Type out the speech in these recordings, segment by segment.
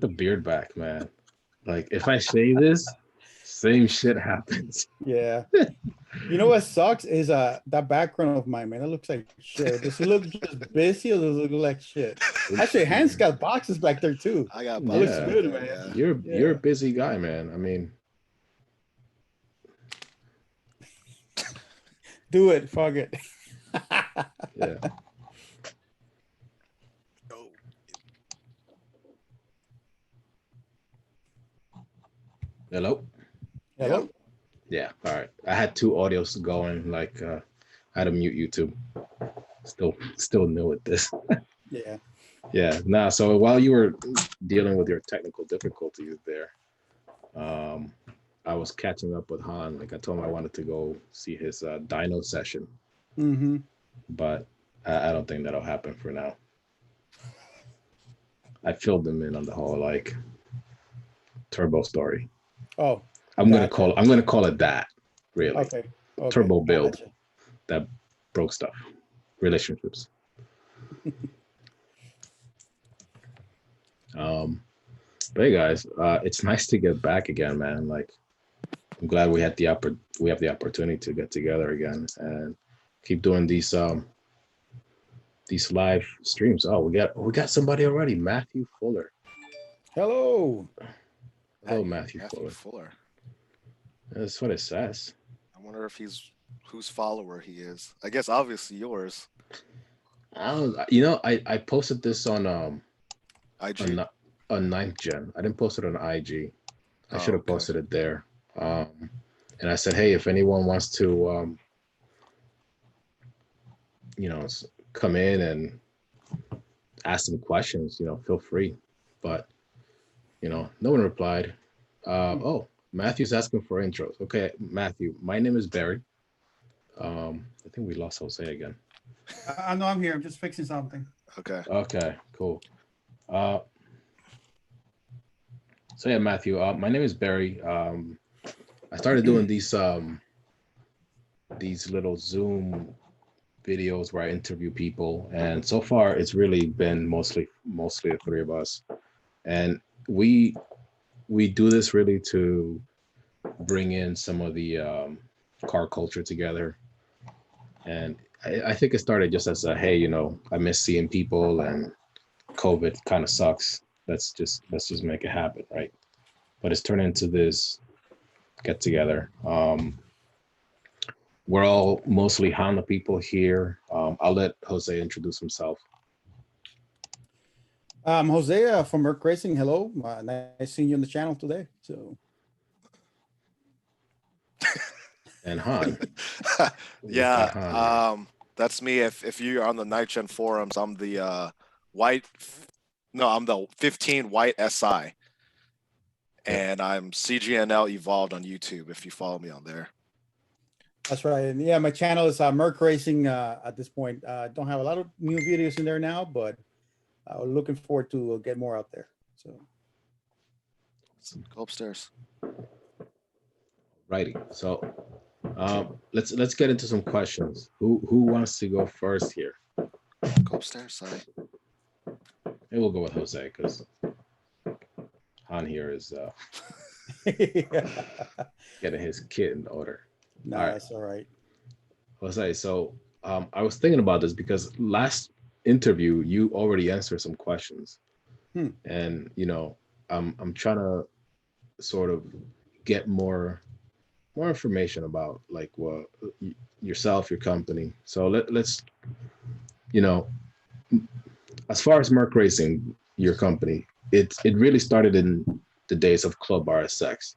the beard back, man. Like if I shave this, same shit happens. Yeah. You know what sucks is that background of mine, man. It looks like shit. Does it look just busy or does it look like shit? Actually, Hans got boxes back there too. I got That looks boxes Yeah, back good, there. man. Yeah. you're a Yeah. busy guy, man. I mean, Do it. Fuck it. yeah. Oh, Hello. yeah. Hello? Yeah. All right. I had two audios going. Like I had to mute YouTube. Still new at this. Yeah. Yeah. Nah. So while you were dealing with your technical difficulties there, um, I was catching up with Han. Like I told him I wanted to go see his dyno session, Mm-hmm. but I don't think that'll happen for now. I filled them in on the whole like turbo story. Oh, I'm gonna call it that. Really, okay. Okay. turbo build Gotcha. that broke stuff, relationships. Um, but hey guys, it's nice to get back again, man. Like I'm glad we have the opportunity to get together again and keep doing these live streams. Oh, we got somebody already, Matthew Fuller. Hello. Hello, Matthew Matthew Fuller. Fuller. That's what it says. I wonder if he's whose follower he is. I guess obviously yours. I don't, you know, I posted this IG. on on ninth gen. I didn't post it on IG. I Oh, should have okay. posted it there. And I said, hey, if anyone wants to, you know, come in and ask some questions, you know, feel free. But you know, no one replied. Oh, Matthew's asking for intros. Okay, Matthew, my name is Barry. I think we lost Jose again. I know I'm here. I'm just fixing something. Okay. Okay, cool. Uh, so yeah, Matthew, my name is Barry. I started doing these little Zoom videos where I interview people, and so far it's really been mostly the three of us, and we we do this really to bring in some of the car culture together, and I think it started just as a hey, you know, I miss seeing people, and COVID kind of sucks. Let's just make it happen, right? But it's turned into this get together. We're all mostly Honda people here. I'll let Jose introduce himself. Jose from MercRacing. Hello. Nice seeing you on the channel today. So And Han. We got Yeah. Han here. That's me. If you're on the Night Gen forums, I'm the white. No, I'm the 15 white SI, and I'm CGNL Evolved on YouTube. If you follow me on there. that's right. And yeah, my channel is MercRacing at this point. Don't have a lot of new videos in there now, but looking forward to get more out there. So Go upstairs. Righty. So let's get into some questions. Who wants to go first here? Go upstairs. Sorry. Maybe we'll go with Jose because Han here is getting his kid in order. no, All right. that's all right. Jose, so I was thinking about this because last interview you already answered some questions, and you know I'm trying to sort of get more information about like what yourself, your company. So let's you know, as far as MercRacing, your company, it really started in the days of Club RSX.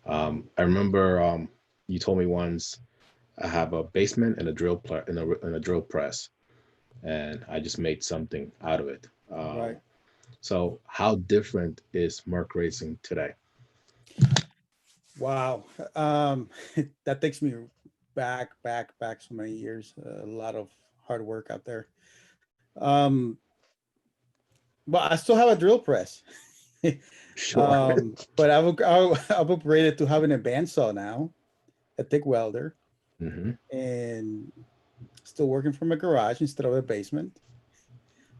I remember you told me once I have a basement and a and a drill press, and I just made something out of it. Right. So how different is MercRacing today? Wow. That takes me back so many years. A lot of hard work out there. Um, but I still have a drill press. Sure. But I've upgraded to having a bandsaw now, a thick welder, Hmm. and still working from a garage instead of a basement.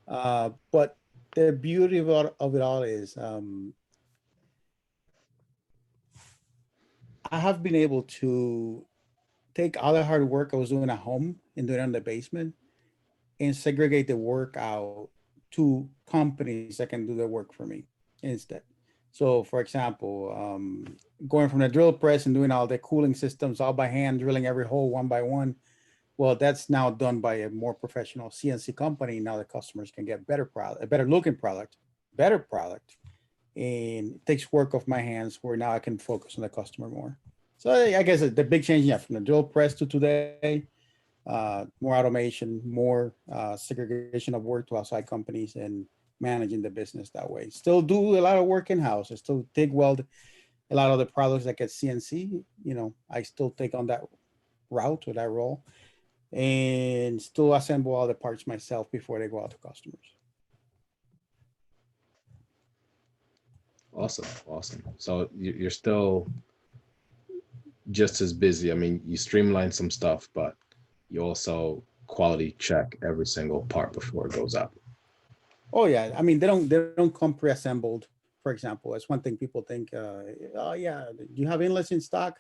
But the beauty of it all is I have been able to take all the hard work I was doing at home and do it in the basement and segregate the work out to companies that can do the work for me instead. So for example, going from the drill press and doing all the cooling systems all by hand, drilling every hole one by one. Well, that's now done by a more professional CNC company. Now the customers can get better product, a better looking product, better product, and it takes work off my hands where now I can focus on the customer more. So I guess the big change, yeah, from the drill press to today, more automation, more segregation of work to outside companies and managing the business that way. Still do a lot of work in-house. I still TIG weld a lot of the products that get CNC, I still take on that route or that role and still assemble all the parts myself before they go out to customers. Awesome. So you're still just as busy. I mean, you streamline some stuff, but you also quality check every single part before it goes out. Oh yeah, I mean they don't come pre-assembled. For example, that's one thing people think. Oh yeah, you have inlets in stock.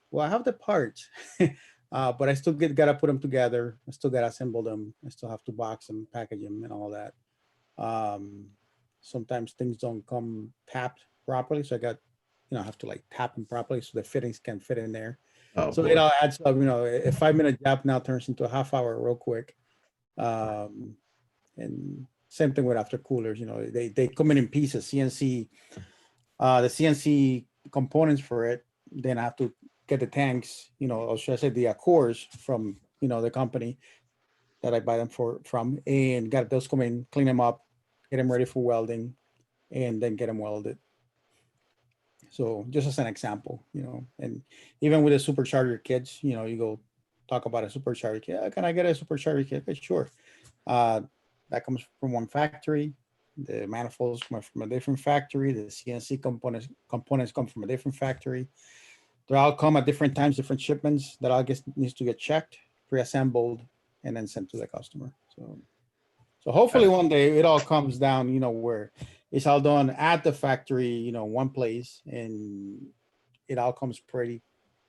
Well, I have the parts, but I still gotta put them together. I still gotta assemble them. I still have to box them, package them, and all that. Sometimes things don't come tapped properly, so I have to like tap them properly so the fittings can fit in there. Oh, So boy. it all adds up. A 5-minute job now turns into a half hour real quick. And same thing with after coolers. They come in pieces. CNC, the CNC components for it. Then I have to get the tanks. Or should I say the cores from the company that I buy them from, and got those come in, clean them up, get them ready for welding, and then get them welded. So just as an example, and even with the supercharger kits, you go talk about a supercharger kit. Can I get a supercharger kit? Sure. That comes from one factory. The manifolds come from a different factory. The CNC components come from a different factory. They all come at different times, different shipments. That all needs to get checked, pre-assembled, and then sent to the customer. So hopefully one day it all comes down, where it's all done at the factory, one place, and it all comes pretty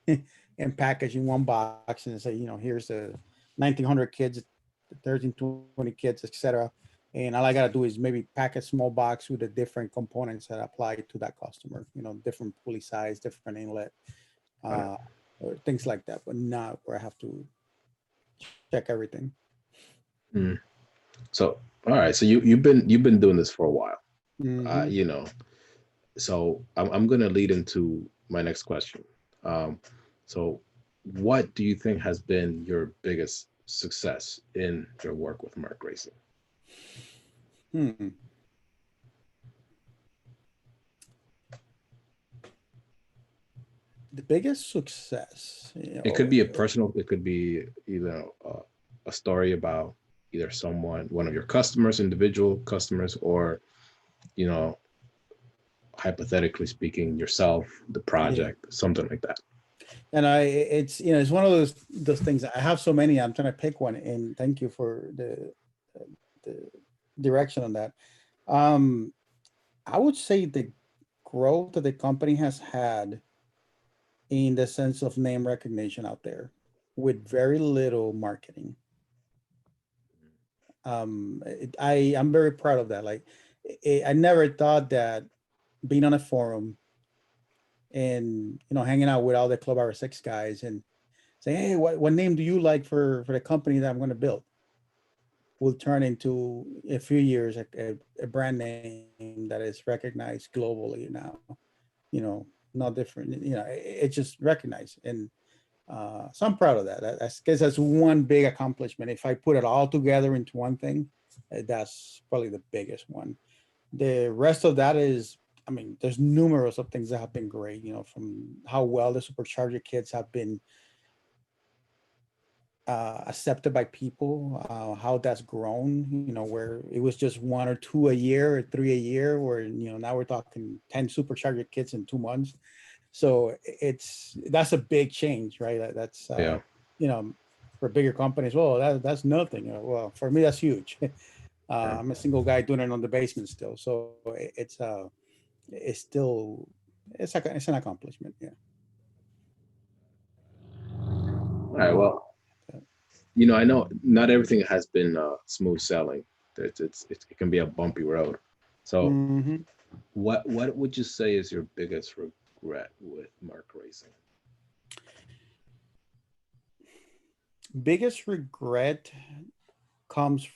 and packaged in one box and say, here's the 1900 kids, 1320 kids, etc. And all I gotta do is maybe pack a small box with the different components that apply to that customer, different pulley size, different inlet, or things like that, but not where I have to check everything. Mm. So, all right. So you've been doing this for a while, Mm-hmm. So I'm gonna lead into my next question. So what do you think has been your biggest success in your work with MercRacing? The biggest success. It could be a personal. It could be either a story about either one of your customers, individual customers, or hypothetically speaking, yourself, the project, something like that. And it's one of those things. I have so many. I'm trying to pick one. And thank you for the direction on that. I would say the growth that the company has had in the sense of name recognition out there with very little marketing. I'm very proud of that. Like, I never thought that being on a forum and hanging out with all the Club R6 guys and saying, hey, what name do you like for the company that I'm going to build, will turn into a few years a brand name that is recognized globally now. Not different. It's just recognized, and so I'm proud of that. I guess that's one big accomplishment. If I put it all together into one thing, that's probably the biggest one. The rest of that is, there's numerous of things that have been great, from how well the supercharger kits have been accepted by people, how that's grown, where it was just 1 or 2 a year or 3 a year, where, now we're talking 10 supercharger kits in 2 months. So that's a big change, right? That's, for bigger companies, well, that's nothing. Well, for me, that's huge. I'm a single guy doing it on the basement still. So it's still, it's an accomplishment. Yeah. All right. Well, I know not everything has been smooth sailing. It can be a bumpy road. So, Mhm. what would you say is your biggest regret with MercRacing? Biggest regret comes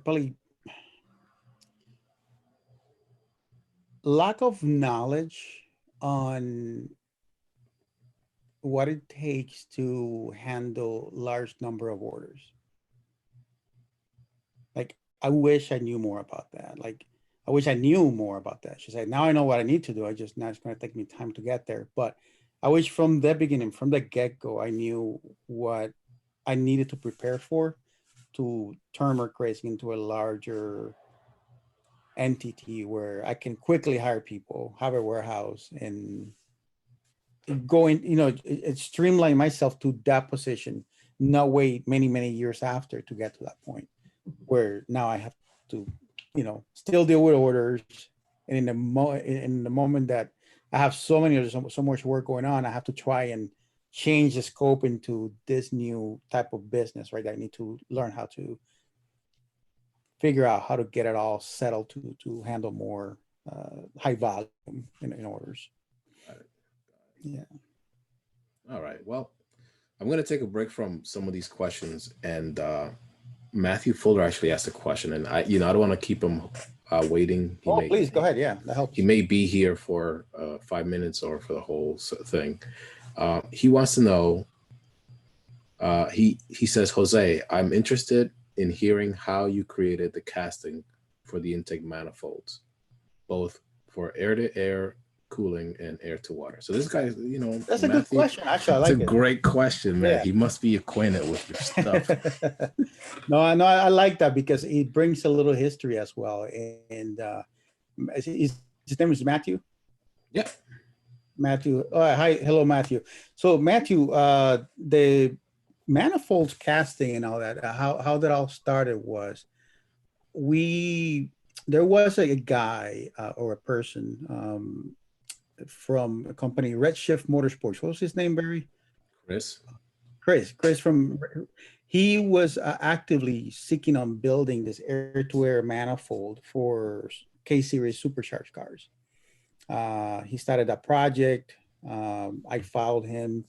probably lack of knowledge on what it takes to handle large number of orders. Like, I wish I knew more about that. Like, I wish I knew more about that. She said, now I know what I need to do. Now it's going to take me time to get there. But I wish from the beginning, from the get-go, I knew what I needed to prepare for to turn MercRacing into a larger entity where I can quickly hire people, have a warehouse, and going, it streamline myself to that position, not wait many years after to get to that point where now I have to, still deal with orders. And in the moment that I have so much work going on, I have to try and change the scope into this new type of business, right? I need to learn how to figure out how to get it all settled to handle more high volume in orders. Yeah. All right. Well, I'm going to take a break from some of these questions, and Matthew Fuller actually asked a question, and I don't want to keep him waiting. Please go ahead. Yeah, that helps. He may be here for 5 minutes or for the whole thing. He wants to know. He says, Jose, I'm interested in hearing how you created the casting for the intake manifolds, both for air-to-air cooling and air-to-water. So this guy, that's a good question. Actually, I like it. It's a great question, man. Yeah. He must be acquainted with your stuff. No, I like that because it brings a little history as well. And his name is Matthew? Yeah. Matthew. Oh, hi. Hello, Matthew. So Matthew, the manifolds casting and all that, how that all started was there was a guy or a person from a company, Redshift Motorsports. What was his name, Barry? Chris he was actively seeking on building this air-to-air manifold for K-Series supercharged cars. He started that project. I followed him.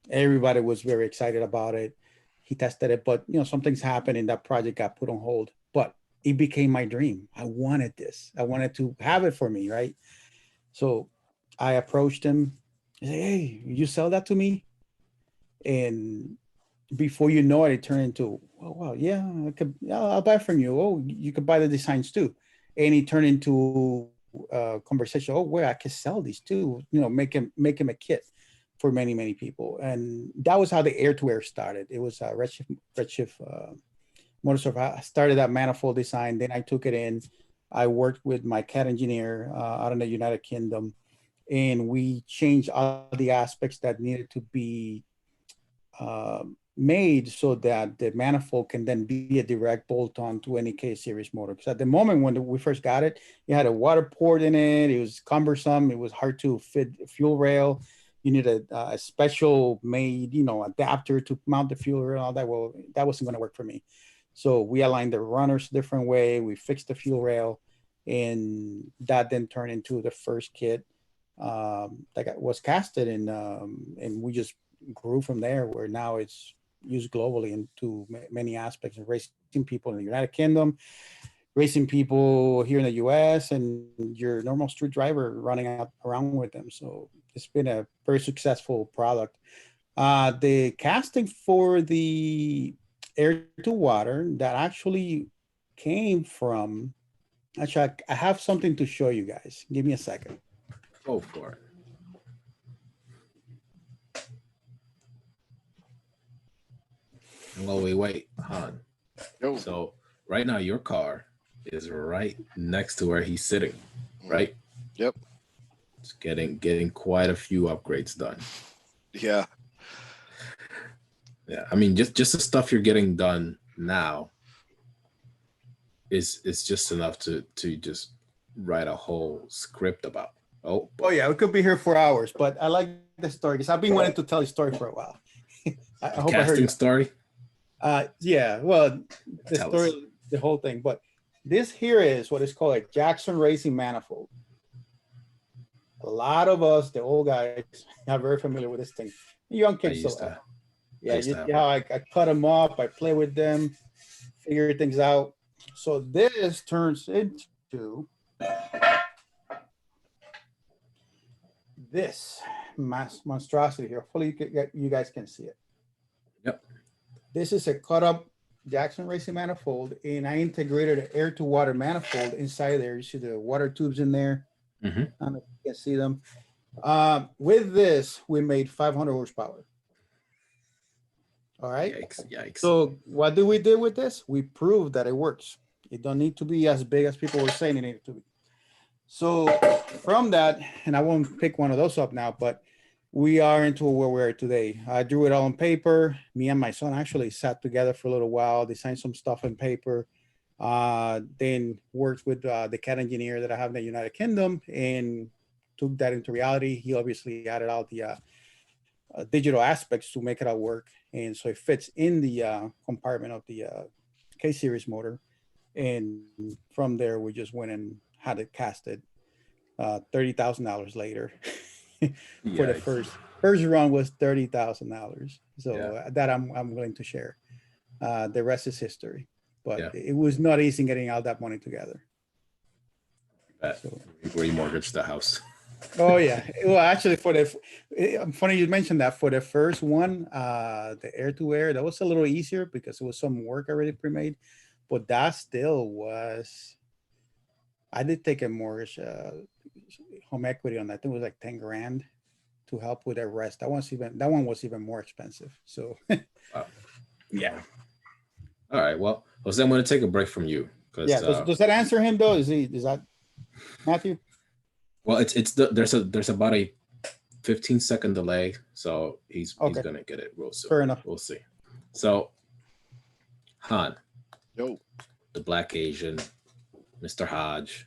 Everybody was very excited about it. He tested it, but some things happened and that project got put on hold. But it became my dream. I wanted this. I wanted to have it for me, right? So I approached him. I said, hey, you sell that to me? And before you know it, it turned into, oh, wow, yeah, I'll buy from you. Oh, you could buy the designs too. And it turned into a conversation. Oh, wait, I can sell these too. Make him a kit for many people. And that was how the air-to-air started. It was Redshift Motorsport. I started that manifold design. Then I took it in. I worked with my CAD engineer out in the United Kingdom, and we changed all the aspects that needed to be made so that the manifold can then be a direct bolt-on to any K-Series motor. Because at the moment when we first got it, it had a water port in it. It was cumbersome. It was hard to fit a fuel rail. You needed a special made, adapter to mount the fuel rail and all that. Well, that wasn't going to work for me. So we aligned the runners a different way. We fixed the fuel rail, and that then turned into the first kit that was casted, and we just grew from there. Where now it's used globally into many aspects of racing people in the United Kingdom, racing people here in the U.S., and your normal street driver running around with them. So it's been a very successful product. The casting for the air to water that actually came from, actually, I have something to show you guys. Give me a second. Go for it. Well, wait, Han. Yo. So right now your car is right next to where he's sitting, right? Yep. It's getting quite a few upgrades done. Yeah. Yeah, I mean, just the stuff you're getting done now is just enough to just write a whole script about. Oh, Oh yeah, we could be here for hours, but I like the story because I've been wanting to tell a story for a while. I hope I heard casting you. story. Yeah, well, the Tell story, us. the whole thing. But this here is what is called a Jackson Racing Manifold. A lot of us, the old guys, are very familiar with this thing. Young I kids, used so to. yeah, used you to have see how I cut them up, I play with them, figure things out. So this turns into this monstrosity here. Hopefully you guys can see it. Yep. This is a cut up Jackson Racing manifold, and I integrated an air to water manifold inside there. You see the water tubes in there. Mm-hmm. I don't know if you can see them. With this, we made 500 horsepower. All right. Yikes! Yikes! So what do we do with this? We proved that it works. It don't need to be as big as people were saying it needed to be. So from that, and I won't pick one of those up now, but we are into where we are today. I drew it all on paper. Me and my son actually sat together for a little while, designed some stuff on paper, then worked with the CAD engineer that I have in the United Kingdom and took that into reality. He obviously added all the digital aspects to make it all work. And so it fits in the compartment of the K-Series motor. And from there, we just went and had it casted $30,000 later. For the Yikes. first run was $30,000. So Yeah. that I'm willing to share. The rest is history. But Yeah. it was not easy getting all that money together. So, Remortgaged the house. oh yeah. Well, actually, funny you mentioned that. For the first one, the air to air, that was a little easier because it was some work already pre-made. But that still was. I did take a mortgage, home equity on that. I think it was like 10 grand to help with the rest. That one was even more expensive. So yeah. All right. Well, Jose, I'm going to take a break from you because Yeah. Does that answer him though? Is that Matthew? well, there's about a 15-second delay, so he's going to get it real soon. Fair enough. We'll see. So, Han, Yo. the Black Asian, Mr. Hodge,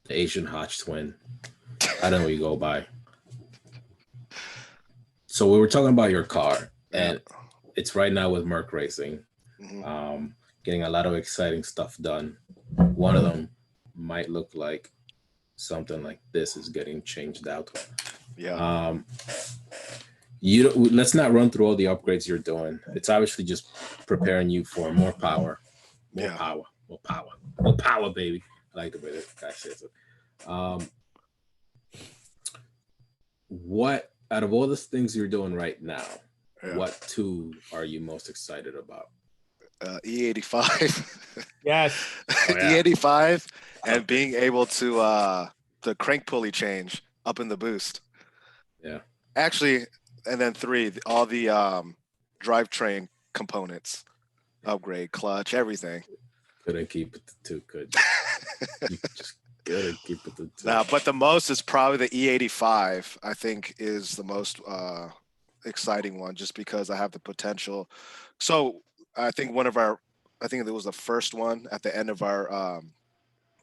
the Asian Hodge twin. I don't know what you go by. So we were talking about your car, and it's right now with MercRacing. Mm-hmm. Getting a lot of exciting stuff done. One of them might look like something like this is getting changed out. Yeah. Let's not run through all the upgrades you're doing. It's obviously just preparing you for more power, more power, baby. I like the way this guy says it. What out of all the things you're doing right now, what two are you most excited about? E85. Yes. E85 and being able to the crank pulley change up in the boost. Yeah. Actually, and then 3, all the drivetrain components, upgrade, clutch, everything. Couldn't keep it to 2, could you? Just couldn't keep it to 2. Nah, but the most is probably the E85. I think is the most exciting one, just because I have the potential. So I think I think it was the first one at the end of our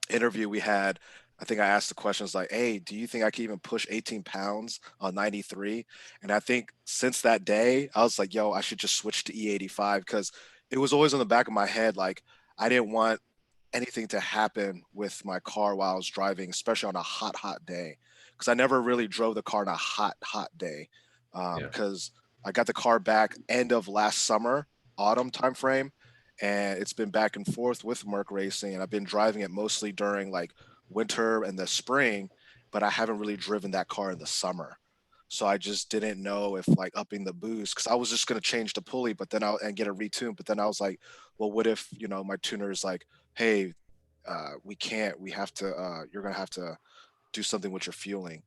interview we had. I think I asked the questions like, hey, do you think I can even push 18 pounds on 93? And I think since that day, I was like, yo, I should just switch to E85 because it was always in the back of my head. Like, I didn't want anything to happen with my car while I was driving, especially on a hot day. Because I never really drove the car on a hot day. Because I got the car back end of last summer, autumn timeframe. And it's been back and forth with MercRacing. And I've been driving it mostly during like winter and the spring, but I haven't really driven that car in the summer. So I just didn't know if like upping the boost, because I was just going to change the pulley, but then and get a retune. But then I was like, well, what if, my tuner is like, hey, we can't, we have to, you're going to have to do something with your fueling.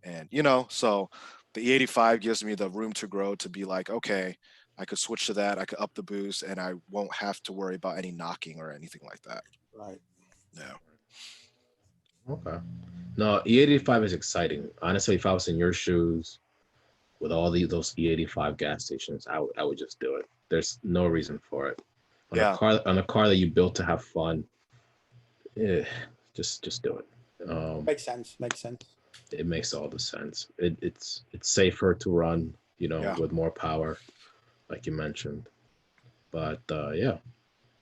And, so the E85 gives me the room to grow to be like, okay, I could switch to that. I could up the boost and I won't have to worry about any knocking or anything like that. Right. Yeah. Okay. No, E85 is exciting. Honestly, if I was in your shoes with all those E85 gas stations, I would just do it. There's no reason for it. On a car that you built to have fun, yeah, just do it. Makes sense. Makes sense. It makes all the sense. It's safer to run, Yeah. with more power, like you mentioned. But yeah,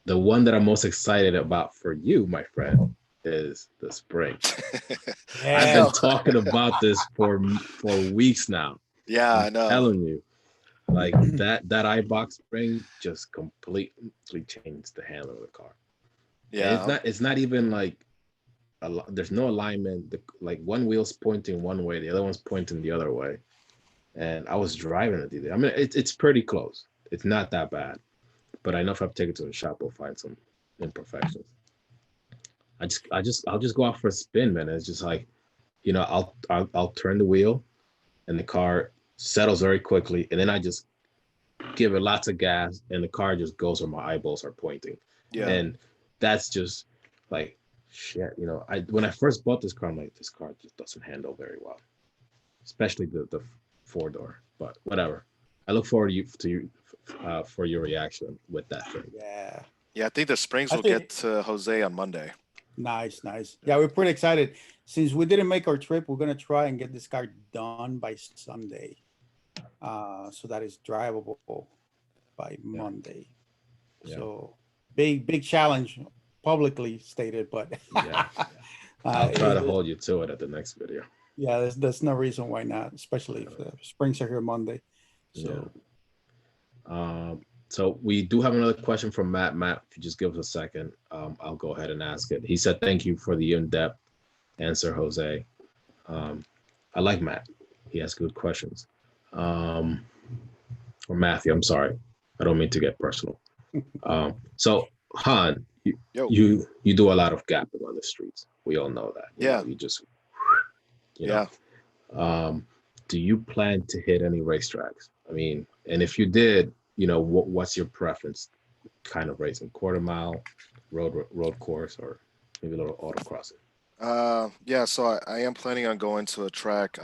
the one that I'm most excited about for you, my friend, is the spring. I've I been know. talking about this for weeks now. Yeah, I'm I know. telling you, like that Eibach Spring just completely changed the handle of the car. And Yeah. it's not even like there's no alignment. Like one wheel's pointing one way, the other one's pointing the other way. And I was driving it the other day. I mean, it's pretty close. It's not that bad, but I know if I take it to the shop, we'll find some imperfections. I'll just go out for a spin, man. It's just like, I'll turn the wheel, and the car settles very quickly, and then I just give it lots of gas, and the car just goes where my eyeballs are pointing. Yeah. And that's just like shit. I when I first bought this car, I'm like, this car just doesn't handle very well, especially the 4-door. But whatever. I look forward to you for your reaction with that thing. Yeah. Yeah, I think the Springs will Actually, get to Jose on Monday. nice, nice. Yeah, we're pretty excited. Since we didn't make our trip, we're gonna try and get this car done by Sunday. So that is drivable by Monday. Yeah. So big challenge, publicly stated, but Yeah. I'll try to it- hold you to it at the next video. yeah, there's no reason why not, especially if the springs are here Monday. So So we do have another question from Matt. Matt, if you just give us a second, I'll go ahead and ask it. He said, "Thank you for the in-depth answer, Jose." I like Matt. He has good questions. Or Matthew, I'm sorry. I don't mean to get personal. So Han, Yo. you do a lot of gapping on the streets. We all know that. Yeah. You just, Yeah. do you plan to hit any racetracks? I mean, and if you did, what's your preference? Kind of racing, quarter mile, road course, or maybe a little autocrossing? Yeah, so I am planning on going to a track.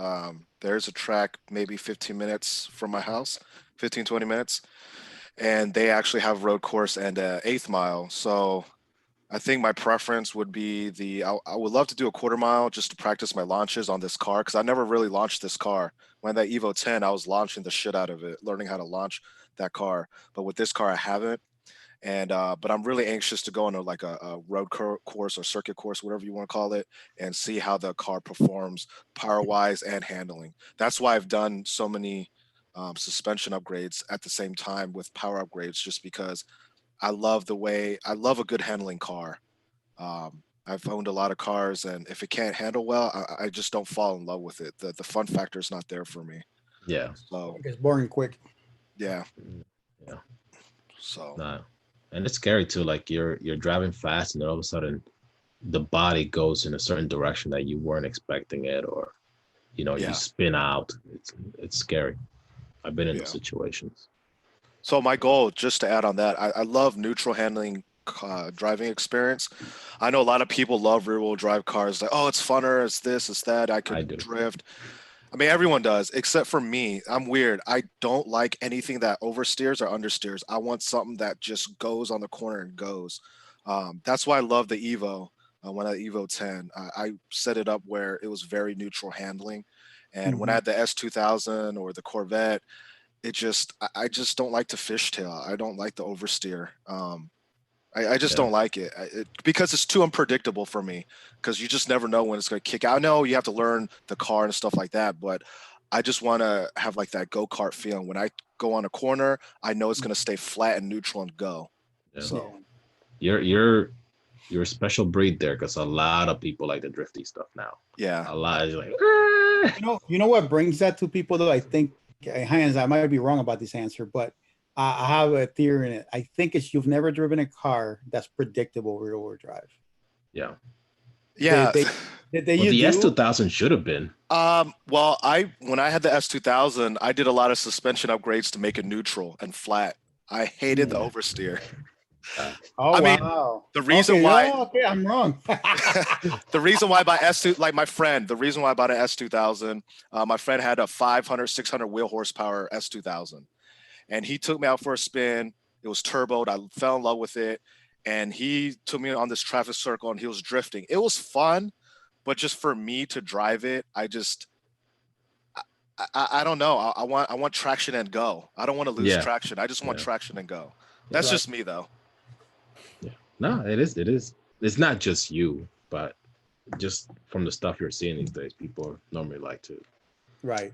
There's a track maybe 15 minutes from my house, 15, 20 minutes. And they actually have road course and eighth mile. So I think my preference would be I would love to do a quarter mile just to practice my launches on this car because I never really launched this car. When that Evo 10, I was launching the shit out of it, learning how to launch that car. But with this car, I haven't. And but I'm really anxious to go on a road course or circuit course, whatever you want to call it, and see how the car performs power wise and handling. That's why I've done so many suspension upgrades at the same time with power upgrades, just because I love a good handling car. I've owned a lot of cars, and if it can't handle well, I just don't fall in love with it. The fun factor is not there for me. Yeah. So it gets boring quick. yeah. Yeah. So No. And it's scary too. Like you're driving fast, and then all of a sudden, the body goes in a certain direction that you weren't expecting it, or Yeah. you spin out. It's scary. I've been in Yeah. those situations. So my goal, just to add on that, I love neutral handling driving experience. I know a lot of people love rear-wheel drive cars. Like, oh, it's funner, it's this, it's that. I I could do. drift. I mean, everyone does, except for me. I'm weird. I don't like anything that oversteers or understeers. I want something that just goes on the corner and goes. That's why I love the Evo. When I had the Evo 10, I set it up where it was very neutral handling. And when I had the S2000 or the Corvette, I just don't like to fishtail. I don't like the oversteer. I just Yeah. don't like it, because it's too unpredictable for me. Because you just never know when it's going to kick out. I know you have to learn the car and stuff like that, but I just want to have like that go kart feeling. When I go on a corner, I know it's going to stay flat and neutral and go. Yeah. So You're a special breed there, because a lot of people like the drifty stuff now. yeah, A lot is like, You know what brings that to people though? I think, Hans, I might be wrong about this answer, but I have a theory in it. I think it's you've never driven a car that's predictable rear-wheel drive. yeah. yeah. They Well, you the do? S2000 should have been. Well, when I had the S2000, I did a lot of suspension upgrades to make it neutral and flat. I hated the oversteer. Oh, I mean, wow. the reason why Okay, I'm wrong. the reason why I bought S2, like my friend, the reason why I bought an S2000, my friend had a 500, 600 wheel horsepower S2000, and he took me out for a spin. It was turboed. I fell in love with it, and he took me on this traffic circle and he was drifting. It was fun, but just for me to drive it, I don't know. I want traction and go. I don't want to lose Yeah. traction. I just want Yeah. traction and go. That's Right. just me though. Yeah. No, it is. It is. It's not just you, but just from the stuff you're seeing these days, people normally like to Right.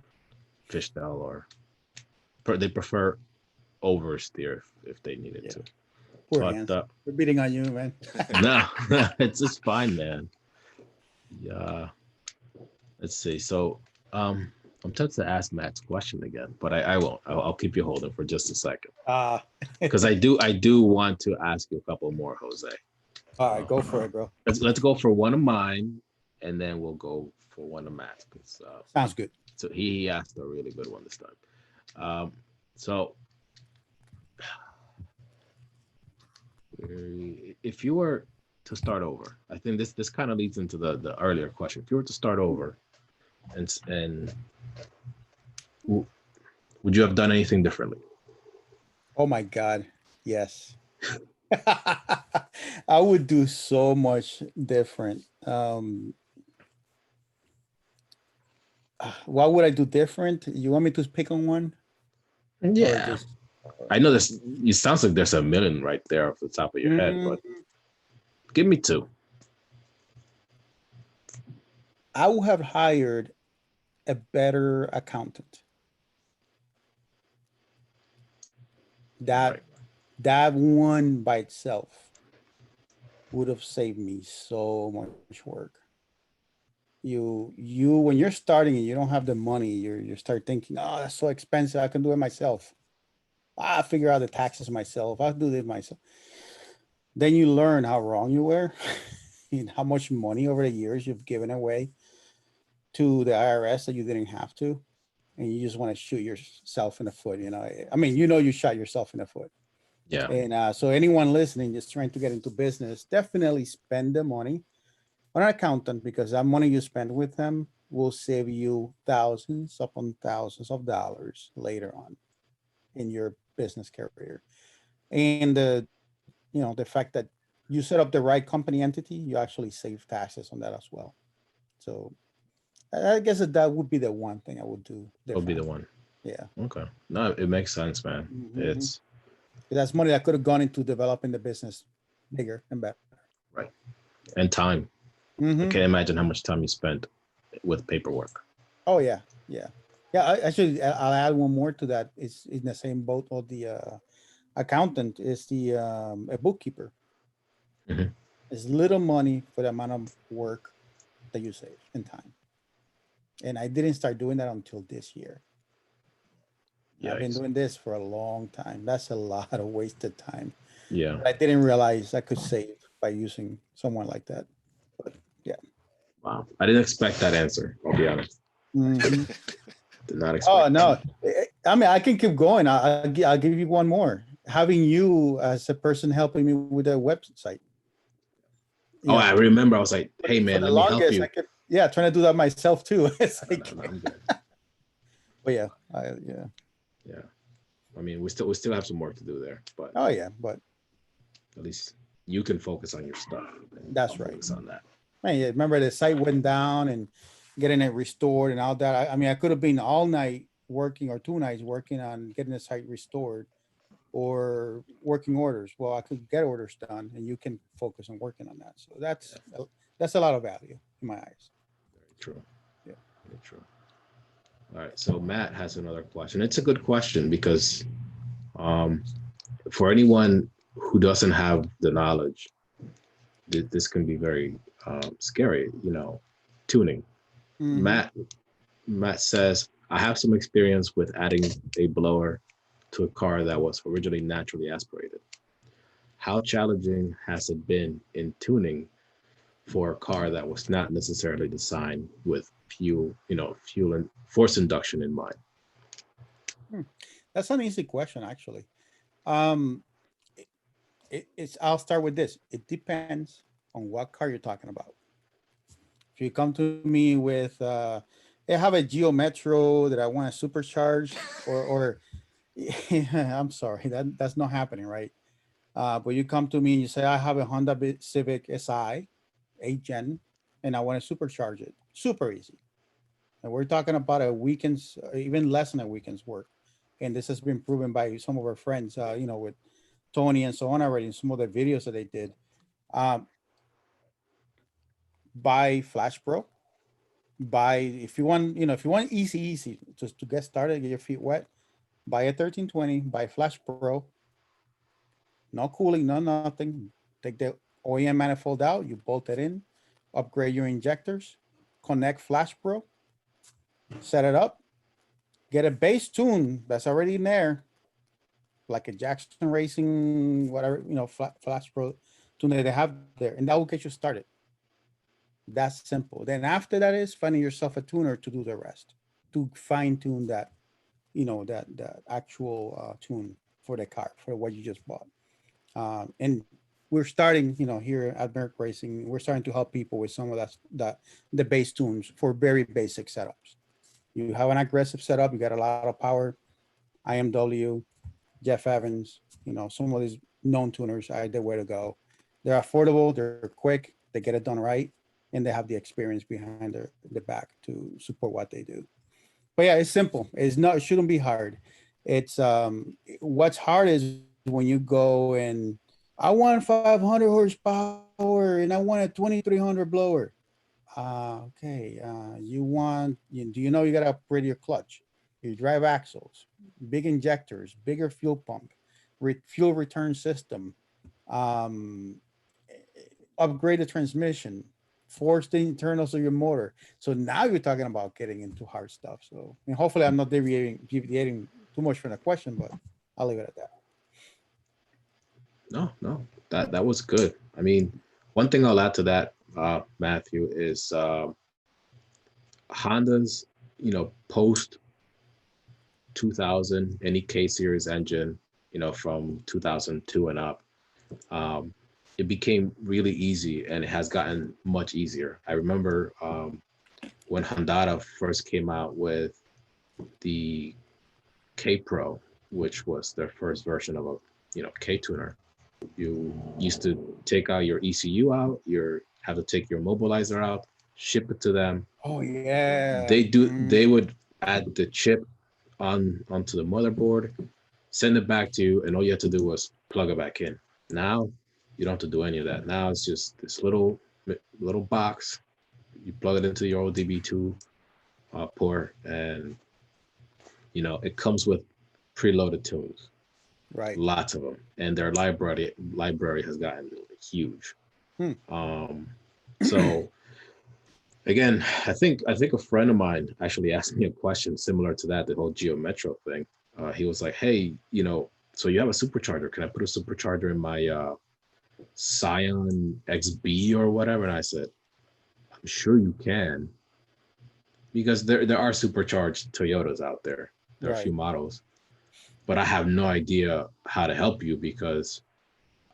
fishtail or they prefer oversteer if they needed Yeah. to. Poor But hands. We're beating on you, man. no, it's just fine, man. Yeah. Let's see. So, I'm tempted to ask Matt's question again, but I won't. I'll keep you holding for just a second because I do want to ask you a couple more, Jose. All right, go for it, bro. Let's go for one of mine, and then we'll go for one of Matt's. Sounds good. So he asked a really good one this time. So if you were to start over, I think this kind of leads into the earlier question. If you were to start over, and would you have done anything differently? Oh my God, yes. I would do so much different. What would I do different? You want me to pick on one? Yeah. I know this. It sounds like there's a million right there off the top of your head, but give me two. I would have hired a better accountant. That one by itself would have saved me so much work. You when you're starting and you don't have the money, you start thinking, oh, that's so expensive. I can do it myself. I'll figure out the taxes myself. I'll do this myself. Then you learn how wrong you were and how much money over the years you've given away to the IRS that you didn't have to. And you just want to shoot yourself in the foot. I mean, you shot yourself in the foot. Yeah. And so anyone listening, just trying to get into business, definitely spend the money on an accountant, because that money you spend with them will save you thousands upon thousands of dollars later on in your business career. And the fact that you set up the right company entity, you actually save taxes on that as well. So I guess that would be the one thing I would do. That would be the one. Yeah. Okay. No, it makes sense, man. It's that's money that could have gone into developing the business bigger and better. Right. And time. I can't imagine how much time you spent with paperwork. Oh yeah. Actually, I'll add one more to that. It's in the same boat of the accountant is the a bookkeeper. It's little money for the amount of work that you save in time. And I didn't start doing that until this year. Yikes. I've been doing this for a long time. That's a lot of wasted time. Yeah. But I didn't realize I could save by using someone like that. But yeah. Wow. I didn't expect that answer. I'll be honest. Did not expect. Oh no. I mean, I can keep going. I'll give you one more. Having you as a person helping me with the website. I remember. I was like, "Hey, man, let me help you." Trying to do that myself too. It's like, no, I'm good. But yeah. I mean, we still have some work to do there, but but at least you can focus on your stuff. That's right. Focus on that. Man, remember the site went down and getting it restored and all that. I mean, I could have been all night working or 2 nights working on getting the site restored or working orders. Well, I could get orders done and you can focus on working on that. So that's a lot of value in my eyes. Very true. Yeah. Very true. All right. So Matt has another question. It's a good question because for anyone who doesn't have the knowledge, this can be very scary, tuning. Matt says, I have some experience with adding a blower to a car that was originally naturally aspirated. How challenging has it been in tuning for a car that was not necessarily designed with fuel and force induction in mind? That's an easy question, actually. I'll start with this. It depends on what car you're talking about. If you come to me with, I have a Geo Metro that I want to supercharge, or I'm sorry, that's not happening, right? But you come to me and you say, I have a Honda Civic Si, 8 Gen, and I want to supercharge it. Super easy. And we're talking about a weekend's, even less than a weekend's work. And this has been proven by some of our friends, with Tony and so on already in some of the videos that they did. Um, buy Flash Pro. Buy, if you want, if you want easy, just to get started, get your feet wet, buy a 1320, buy Flash Pro. No cooling, no nothing. Take the OEM manifold out, you bolt it in, upgrade your injectors, connect Flash Pro, set it up, get a base tune that's already in there, like a Jackson Racing, whatever, Flash Pro tune that they have there, and that will get you started. That's simple. Then after that is finding yourself a tuner to do the rest, to fine tune that, that actual tune for the car, for what you just bought. And we're starting, here at MercRacing, we're starting to help people with some of the base tunes for very basic setups. You have an aggressive setup, you got a lot of power, IMW, Jeff Evans, some of these known tuners are the way to go. They're affordable, they're quick, they get it done right, and they have the experience behind the back to support what they do. But yeah, it's simple. It shouldn't be hard. It's what's hard is when you go and I want 500 horsepower and I want a 2300 blower. Okay. Do you know you got to upgrade your clutch, your drive axles, big injectors, bigger fuel pump, fuel return system, upgrade the transmission, force the internals of your motor. So now you're talking about getting into hard stuff. So hopefully I'm not deviating too much from the question, but I'll leave it at that. No, that was good. I mean, one thing I'll add to that, Matthew, is Honda's, post 2000, any K series engine, from 2002 and up, it became really easy, and it has gotten much easier. I remember when Honda first came out with the K Pro, which was their first version of a K tuner. You used to take out your ECU out, you have to take your mobilizer out, ship it to them. Oh yeah. They would add the chip onto the motherboard, send it back to you, and all you had to do was plug it back in. Now you don't have to do any of that. Now it's just this little box. You plug it into your ODB2 port, and it comes with preloaded tunes. Right. Lots of them, and their library has gotten huge. So again, I think a friend of mine actually asked me a question similar to that, the whole Geo Metro thing. He was like, hey, so you have a supercharger. Can I put a supercharger in my Scion XB or whatever? And I said, I'm sure you can, because there are supercharged Toyotas out there. There are a few models, but I have no idea how to help you because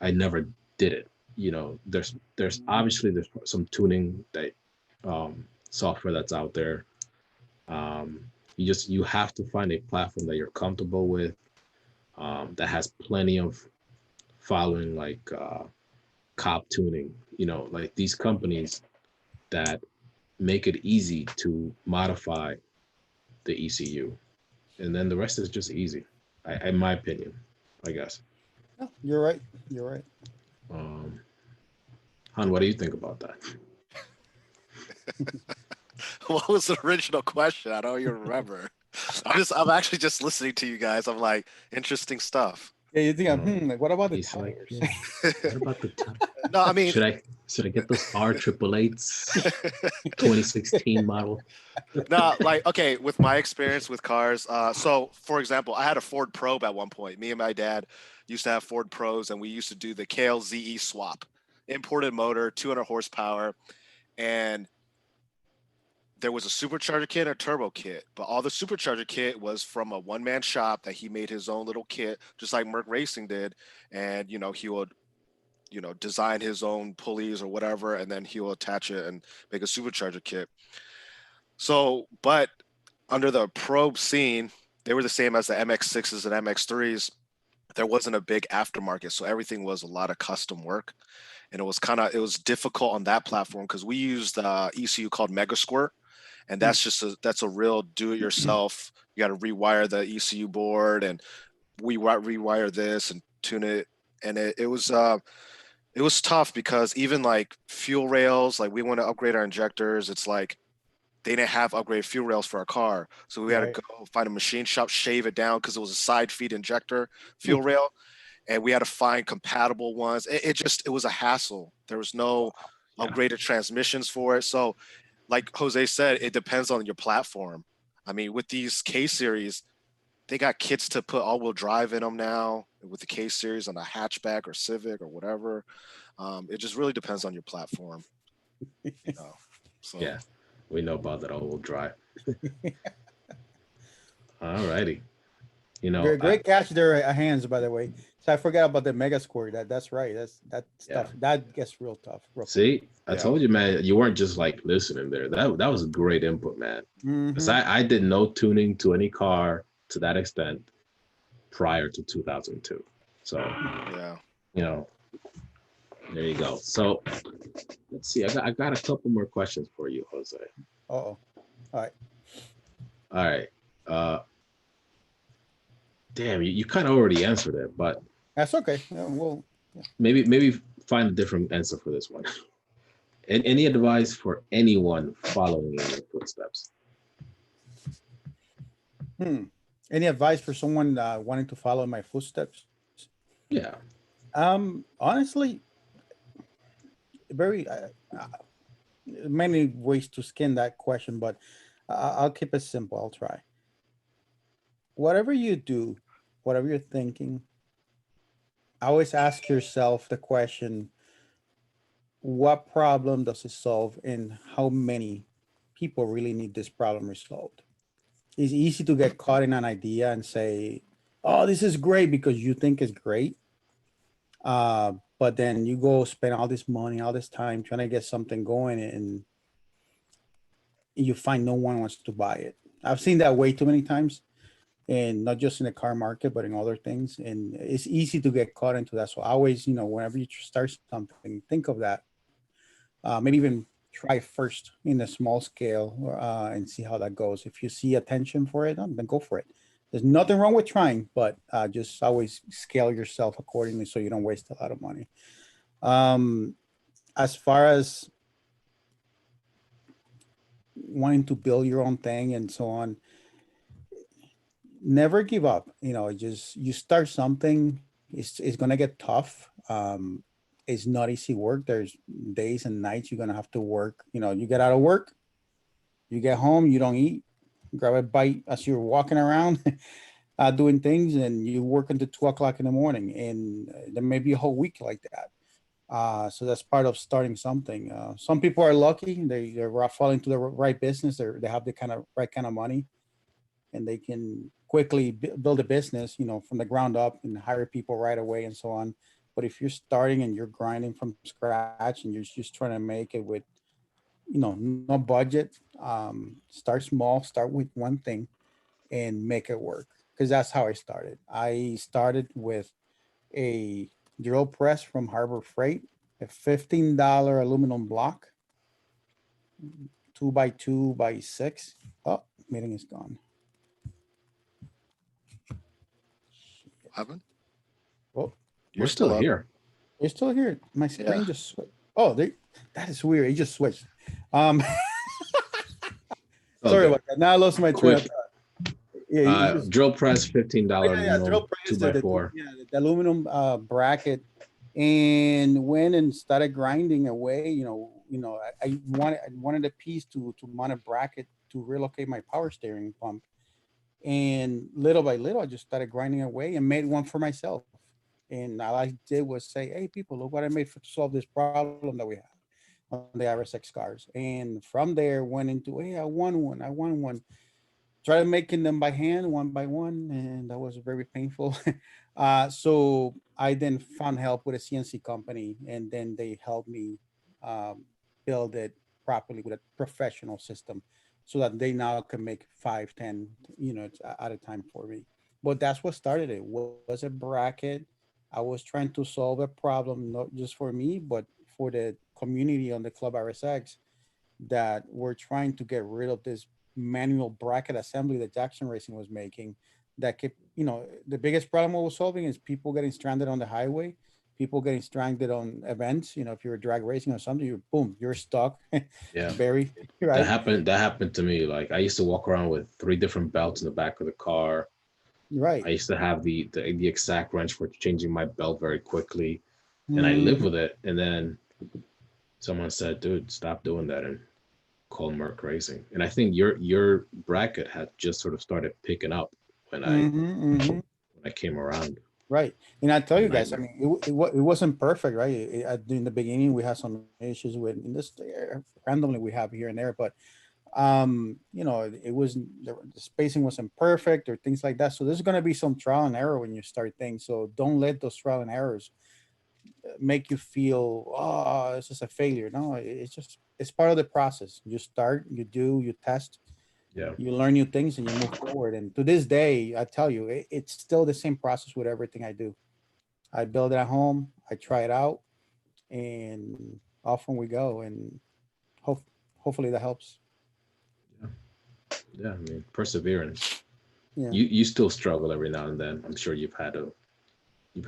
I never did it. There's obviously some tuning that software that's out there. You have to find a platform that you're comfortable with, that has plenty of following, like cop tuning, like these companies that make it easy to modify the ECU, and then the rest is just easy, in my opinion, I guess. No, you're right. Han, what do you think about that? What was the original question? I don't even remember. I'm actually just listening to you guys. I'm like, interesting stuff. Yeah, you think like, what about the He's like, tires? yeah, what about the tires? No, I mean, should I get those R888s 2016 model? no, like, okay, with my experience with cars, so for example, I had a Ford Probe at one point. Me and my dad used to have Ford Pros, and we used to do the KLZE swap, imported motor, 200 horsepower, and there was a supercharger kit and a turbo kit, but all the supercharger kit was from a one-man shop that he made his own little kit, just like MercRacing did, and he would design his own pulleys or whatever, and then he'll attach it and make a supercharger kit. So, but under the probe scene, they were the same as the MX6s and MX3s. there wasn't a big aftermarket, so everything was a lot of custom work, and it was difficult on that platform because we used ECU called MegaSquirt, and that's a real do-it-yourself. You got to rewire the ECU board, and we rewire this and tune it, and it was tough because even like fuel rails, like we want to upgrade our injectors, it's like they didn't have upgraded fuel rails for our car, so we had to Right. go find a machine shop, shave it down because it was a side feed injector fuel rail, and we had to find compatible ones. It was a hassle. There was no Yeah. upgraded transmissions for it. So, like Jose said, it depends on your platform. I mean, with these K series, they got kits to put all-wheel drive in them now with the K series on a hatchback or Civic or whatever. It just really depends on your platform. You know? So Yeah, we know about that all-wheel drive. All righty. You know, Great, great catch there, hands, by the way. So I forgot about the mega score. That's right. That Yeah. stuff that gets real tough. see, I Yeah. told you, man, you weren't just like listening there. That was a great input, man. Because Mhm. I did no tuning to any car to that extent prior to 2002. So, yeah. you know, there you go. So let's see. I got a couple more questions for you, Jose. Uh-oh. All right. Damn, you kind of already answered it, but That's okay. Yeah, well, maybe find a different answer for this one. Any advice for anyone following in your footsteps? any advice for someone wanting to follow in my footsteps? Yeah. Honestly, very many ways to skin that question, but I'll keep it simple. I'll try. Whatever you do, whatever you're thinking, always ask yourself the question, what problem does it solve and how many people really need this problem resolved? It's easy to get caught in an idea and say, oh, this is great because you think it's great. But then you go spend all this money, all this time trying to get something going and you find no one wants to buy it. I've seen that way too many times, and not just in the car market, but in other things. And it's easy to get caught into that. So always, whenever you start something, think of that. Maybe even try first in a small scale and see how that goes. If you see attention for it, then go for it. There's nothing wrong with trying, but just always scale yourself accordingly so you don't waste a lot of money. As far as wanting to build your own thing and so on, never give up. Just you start something, it's gonna get tough. It's not easy work. There's days and nights you're gonna have to work. You get out of work, you get home, you don't eat, grab a bite as you're walking around, doing things, and you work until 2 o'clock in the morning. And there may be a whole week like that. So that's part of starting something. Some people are lucky; they're falling into the right business. They have the right kind of money, and they can quickly build a business, from the ground up and hire people right away and so on. But if you're starting and you're grinding from scratch and you're just trying to make it with, no budget, start small, start with one thing and make it work. Because that's how I started. I started with a drill press from Harbor Freight, a $15 aluminum block, 2x2x6. Oh, meeting is gone. Evan, Oh, We're still up. here. you're still here. My screen Yeah. just switched. Oh, that is weird. It just switched. Sorry about that. Now I lost my train of Quick. thought. Yeah, Drill press, $15 yeah, drill aluminum, press, 2x4. the aluminum bracket, and went and started grinding away. I wanted a piece to mount a bracket to relocate my power steering pump, and little by little, I just started grinding away and made one for myself. And all I did was say, "Hey, people, look what I made to solve this problem that we have on the RSX cars." And from there, went into, "Hey, I won one." Started making them by hand, one by one, and that was very painful. So I then found help with a CNC company, and then they helped me um, build it properly with a professional system, so that they now can make 5, 10 units at a time for me. But that's what started it. Was a bracket. I was trying to solve a problem, not just for me, but for the community on the Club RSX, that we're trying to get rid of this manual bracket assembly that Jackson Racing was making. That kept, the biggest problem we were solving is people getting stranded on the highway, people getting stranded on events. If you're drag racing or something, you're stuck, Yeah. buried, right? That happened to me. Like I used to walk around with 3 different belts in the back of the car. Right. I used to have the exact wrench for changing my belt very quickly, and I lived Mhm. with it. And then someone said, "Dude, stop doing that and call MercRacing." And I think your bracket had just sort of started picking up when Mhm. I came around. Right. And I tell A you guys, I nightmare. mean, it wasn't perfect, right? In the beginning, we had some issues with in this randomly we have here and there, but it wasn't the spacing wasn't perfect or things like that. So there's going to be some trial and error when you start things. So don't let those trial and errors make you feel, oh, this is a failure. No, it's part of the process. You start, you do, you test, Yeah. you learn new things, and you move forward. And to this day, I tell you, it's still the same process with everything I do. I build it at home, I try it out, and off we go. And hope, hopefully that helps. Yeah. Yeah. I mean, perseverance. Yeah. You still struggle every now and then. I'm sure you've had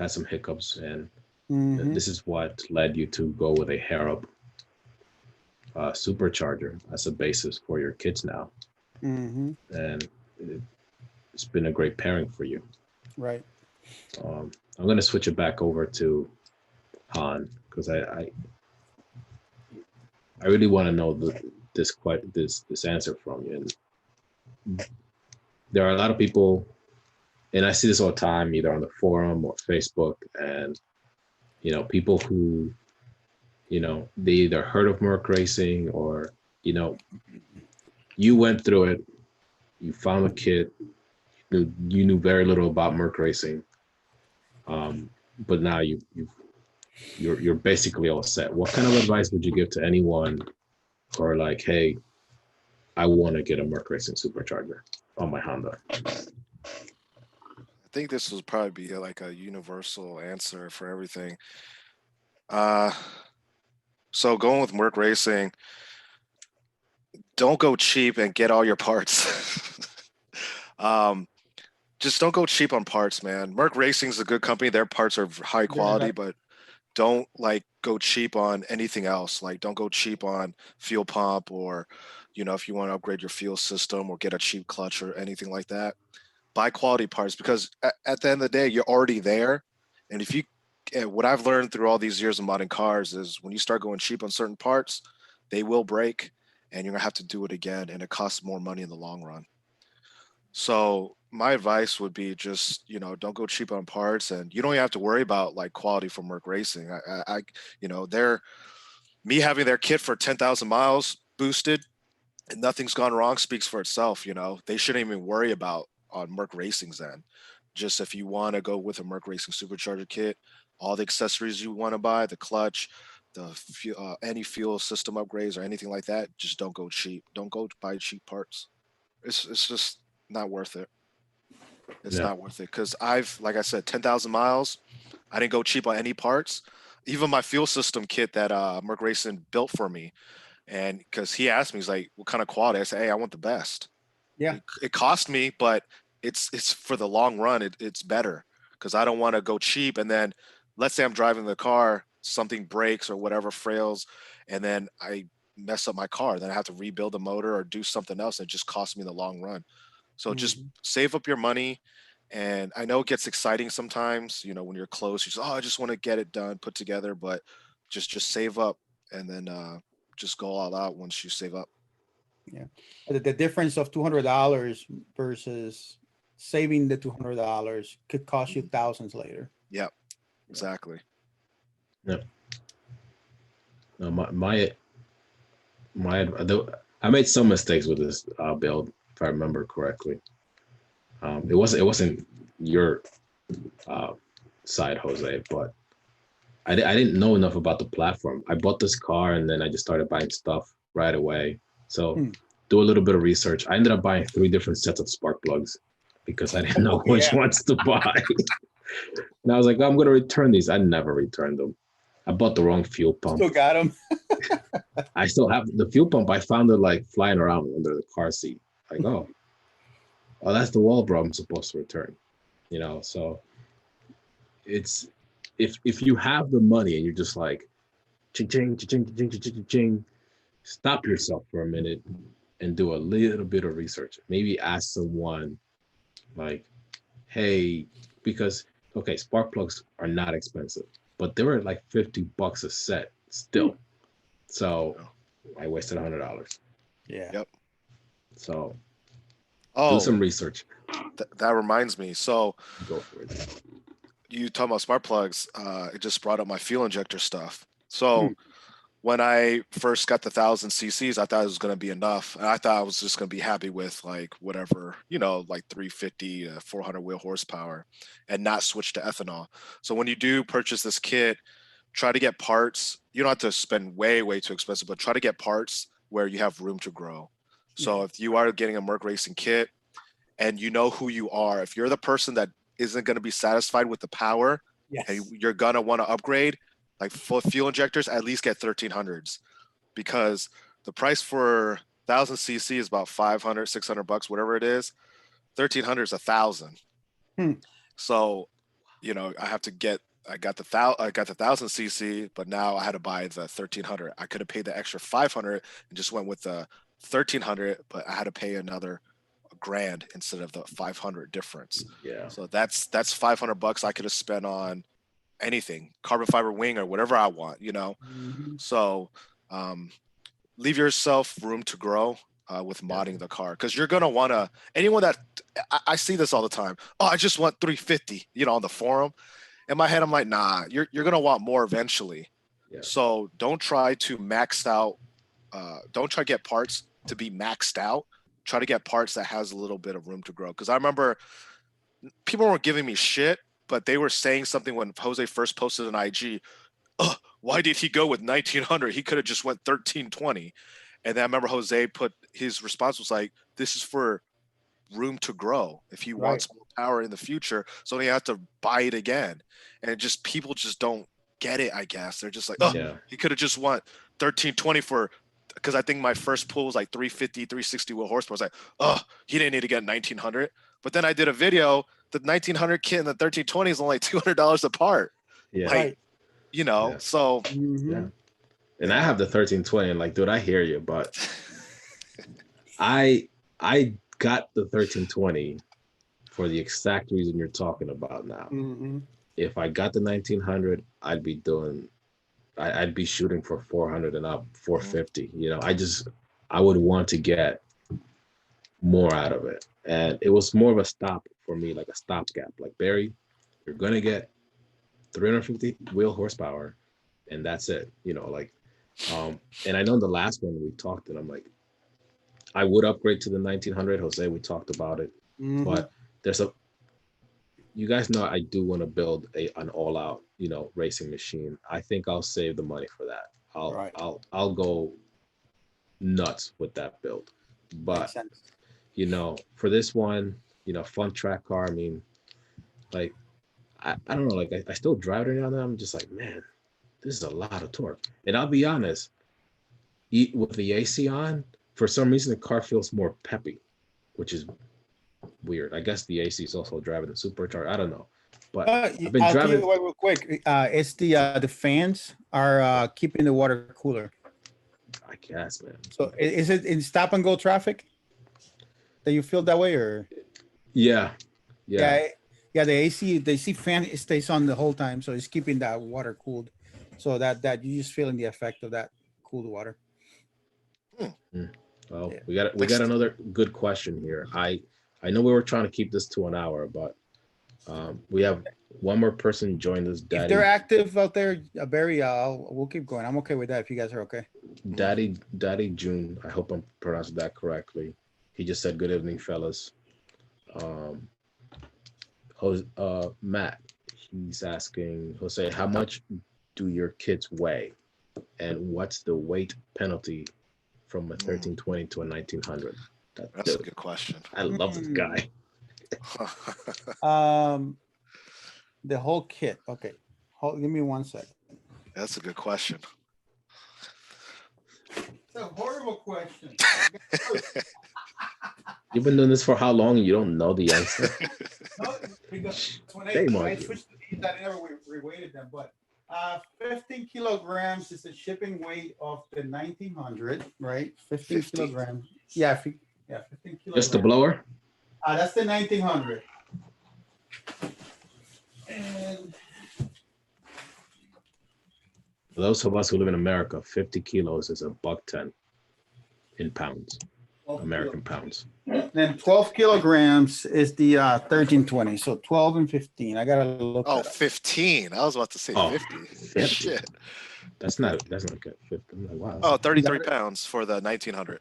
some hiccups, and Hmm. this is what led you to go with a hair up supercharger as a basis for your kids now, Hmm. and it's been a great pairing for you. Right. I'm going to switch it back over to Han because I really want to know this answer from you. And there are a lot of people, and I see this all the time, either on the forum or Facebook, and people who they either heard of Merc Racing or you know you went through it, you found a kit, you knew very little about Merc Racing, but now you're basically all set. What kind of advice would you give to anyone who are like, hey, I want to get a Merc Racing supercharger on my Honda? I think this will probably be like a universal answer for everything. Uh, so going with Merc Racing, don't go cheap and get all your parts. um, just don't go cheap on parts, man. Merc Racing's a good company. Their parts are high They're quality, but don't like go cheap on anything else. Like don't go cheap on fuel pump or, if you want to upgrade your fuel system or get a cheap clutch or anything like that. Buy quality parts because at the end of the day, you're already there. And if you, what I've learned through all these years of modding cars is when you start going cheap on certain parts, they will break and you're gonna have to do it again, and it costs more money in the long run. So my advice would be just, don't go cheap on parts, and you don't even have to worry about like quality from Merc Racing. They're me having their kit for 10,000 miles boosted and nothing's gone wrong speaks for itself. They shouldn't even worry about on Merc Racing's end. Just if you want to go with a Merc Racing supercharger kit, all the accessories you want to buy, the clutch, any fuel system upgrades or anything like that, just don't go cheap. Don't go buy cheap parts. It's just not worth it. It's Yeah. not worth it because like I said, 10,000 miles. I didn't go cheap on any parts. Even my fuel system kit that Merc Racing built for me, and because he asked me, he's like, "What kind of quality?" I said, "Hey, I want the best." Yeah. It cost me, but it's for the long run. It's better because I don't want to go cheap and then let's say I'm driving the car, something breaks or whatever frails, and then I mess up my car. Then I have to rebuild the motor or do something else. And it just costs me in the long run. So just Hmm. save up your money. And I know it gets exciting sometimes, when you're close, you just, oh, I just want to get it done, put together, but just save up and then just go all out once you save up. Yeah. The difference of $200 versus saving the $200 could cost you thousands later. Yep, Yeah. exactly. Yeah. No, I made some mistakes with this build, if I remember correctly. It wasn't your uh, side, Jose, but I didn't know enough about the platform. I bought this car and then I just started buying stuff right away. So Hmm. do a little bit of research. I ended up buying 3 different sets of spark plugs. because I didn't know which ones to buy. And I was like, I'm going to return these. I never returned them. I bought the wrong fuel pump. Still got them. I still have the fuel pump. I found it like flying around under the car seat. Like, oh, that's the wall bro I'm supposed to return. You know, so it's if you have the money and you're just like, ching, ching, ching, ching, ching, ching, ching, stop yourself for a minute and do a little bit of research. Maybe ask someone like, hey, because, okay, spark plugs are not expensive, but they were like $50 a set still. So I wasted $100. Yeah. Yep. So Oh, do some research. that reminds me. So Go for it. you talking about spark plugs, it just brought up my fuel injector stuff. So when I first got the 1,000 cc's, I thought it was going to be enough. And I thought I was just going to be happy with like whatever, you know, like 350 to 400 wheel horsepower and not switch to ethanol. So when you do purchase this kit, try to get parts. You don't have to spend way too expensive, but try to get parts where you have room to grow. So if you are getting a MercRacing kit and you know who you are, if you're the person that isn't going to be satisfied with the power and you're going to want to upgrade, like for fuel injectors, at least get 1300s, because the price for 1,000 cc is about 500, 600 bucks, whatever it is. 1300 is 1,000. So, you know, I got the 1,000 cc, but now I had to buy the 1300. I could have paid the extra 500 and just went with the 1300, but I had to pay another grand instead of the 500 difference. Yeah. So that's 500 bucks I could have spent on anything, carbon fiber wing or whatever I want, you know. So leave yourself room to grow with modding the car, because you're gonna want to, anyone that I see this all the time, oh, I just want 350, you know, on the forum. In my head I'm like, nah, you're gonna want more eventually. So don't try to max out, don't try to get parts to be maxed out. Try to get parts that has a little bit of room to grow, because I remember people weren't giving me shit, but they were saying something when Jose first posted an IG. Oh, why did he go with 1900? He could have just went 1320. And then I remember Jose put his response was like, this is for room to grow. If he wants more power in the future, so he has to buy it again. And it just, people just don't get it, I guess. They're just like, oh, he could have just went 1320 for, because I think my first pull was like 350, 360 wheel horsepower. I was like, oh, he didn't need to get 1900. But then I did a video, the 1900 kit and the 1320 is only $200 apart. Yeah. Like, you know, so. Yeah. And I have the 1320 and like, dude, I hear you, but I got the 1320 for the exact reason you're talking about now. If I got the 1900, I'd be shooting for 400 and up, 450. You know, I would want to get more out of it. And it was more of a stop for me, like a stopgap. Like, Barry, you're going to get 350 wheel horsepower and that's it. You know, like, and I know the last one we talked and I'm like, I would upgrade to the 1900. Jose, we talked about it, but you guys know I do want to build an all-out, you know, racing machine. I think I'll save the money for that. I'll go nuts with that build. But you know, for this one, you know, fun track car. I mean, like, I don't know, like I still drive it now. I'm just like, man, this is a lot of torque. And I'll be honest, with the AC on, for some reason the car feels more peppy, which is weird. I guess the AC is also driving the supercharger. I don't know, but I've been I'll driving. tell you what, real quick. It's the fans are keeping the water cooler. I guess, man. So is it in stop and go traffic that you feel that way, or? Yeah. The AC fan stays on the whole time, so it's keeping that water cooled. So that you just feeling the effect of that cooled water. Well, we got another good question here. I know we were trying to keep this to an hour, but we have one more person join us. Daddy, if they're active out there, Barry, we'll keep going. I'm okay with that if you guys are okay. Daddy June, I hope I'm pronouncing that correctly. He just said, "Good evening, fellas." Matt, he's asking, Jose, how much do your kids weigh, and what's the weight penalty from a 1320 to a 1900? That's a good question. I love this guy. The whole kit. Okay. Give me 1 second. That's a good question. It's a horrible question. You've been doing this for how long? You don't know the answer? No, because when Shame on I you. switched to these, I never reweighted them, but 15 kilograms is the shipping weight of the 1900, right? 15 50? kilograms. Yeah, 15 kilograms. Just the blower? That's the 1900. And For those of us who live in America, 50 kilos is $1.10 in pounds, American pounds. then 12 kilograms is the 1320. So 12 and 15. I gotta look. Oh, that up. 15. I was about to say Oh, 50. 50. Shit. That's not good. 50. I'm like, wow. Oh, 33 pounds for the 1900.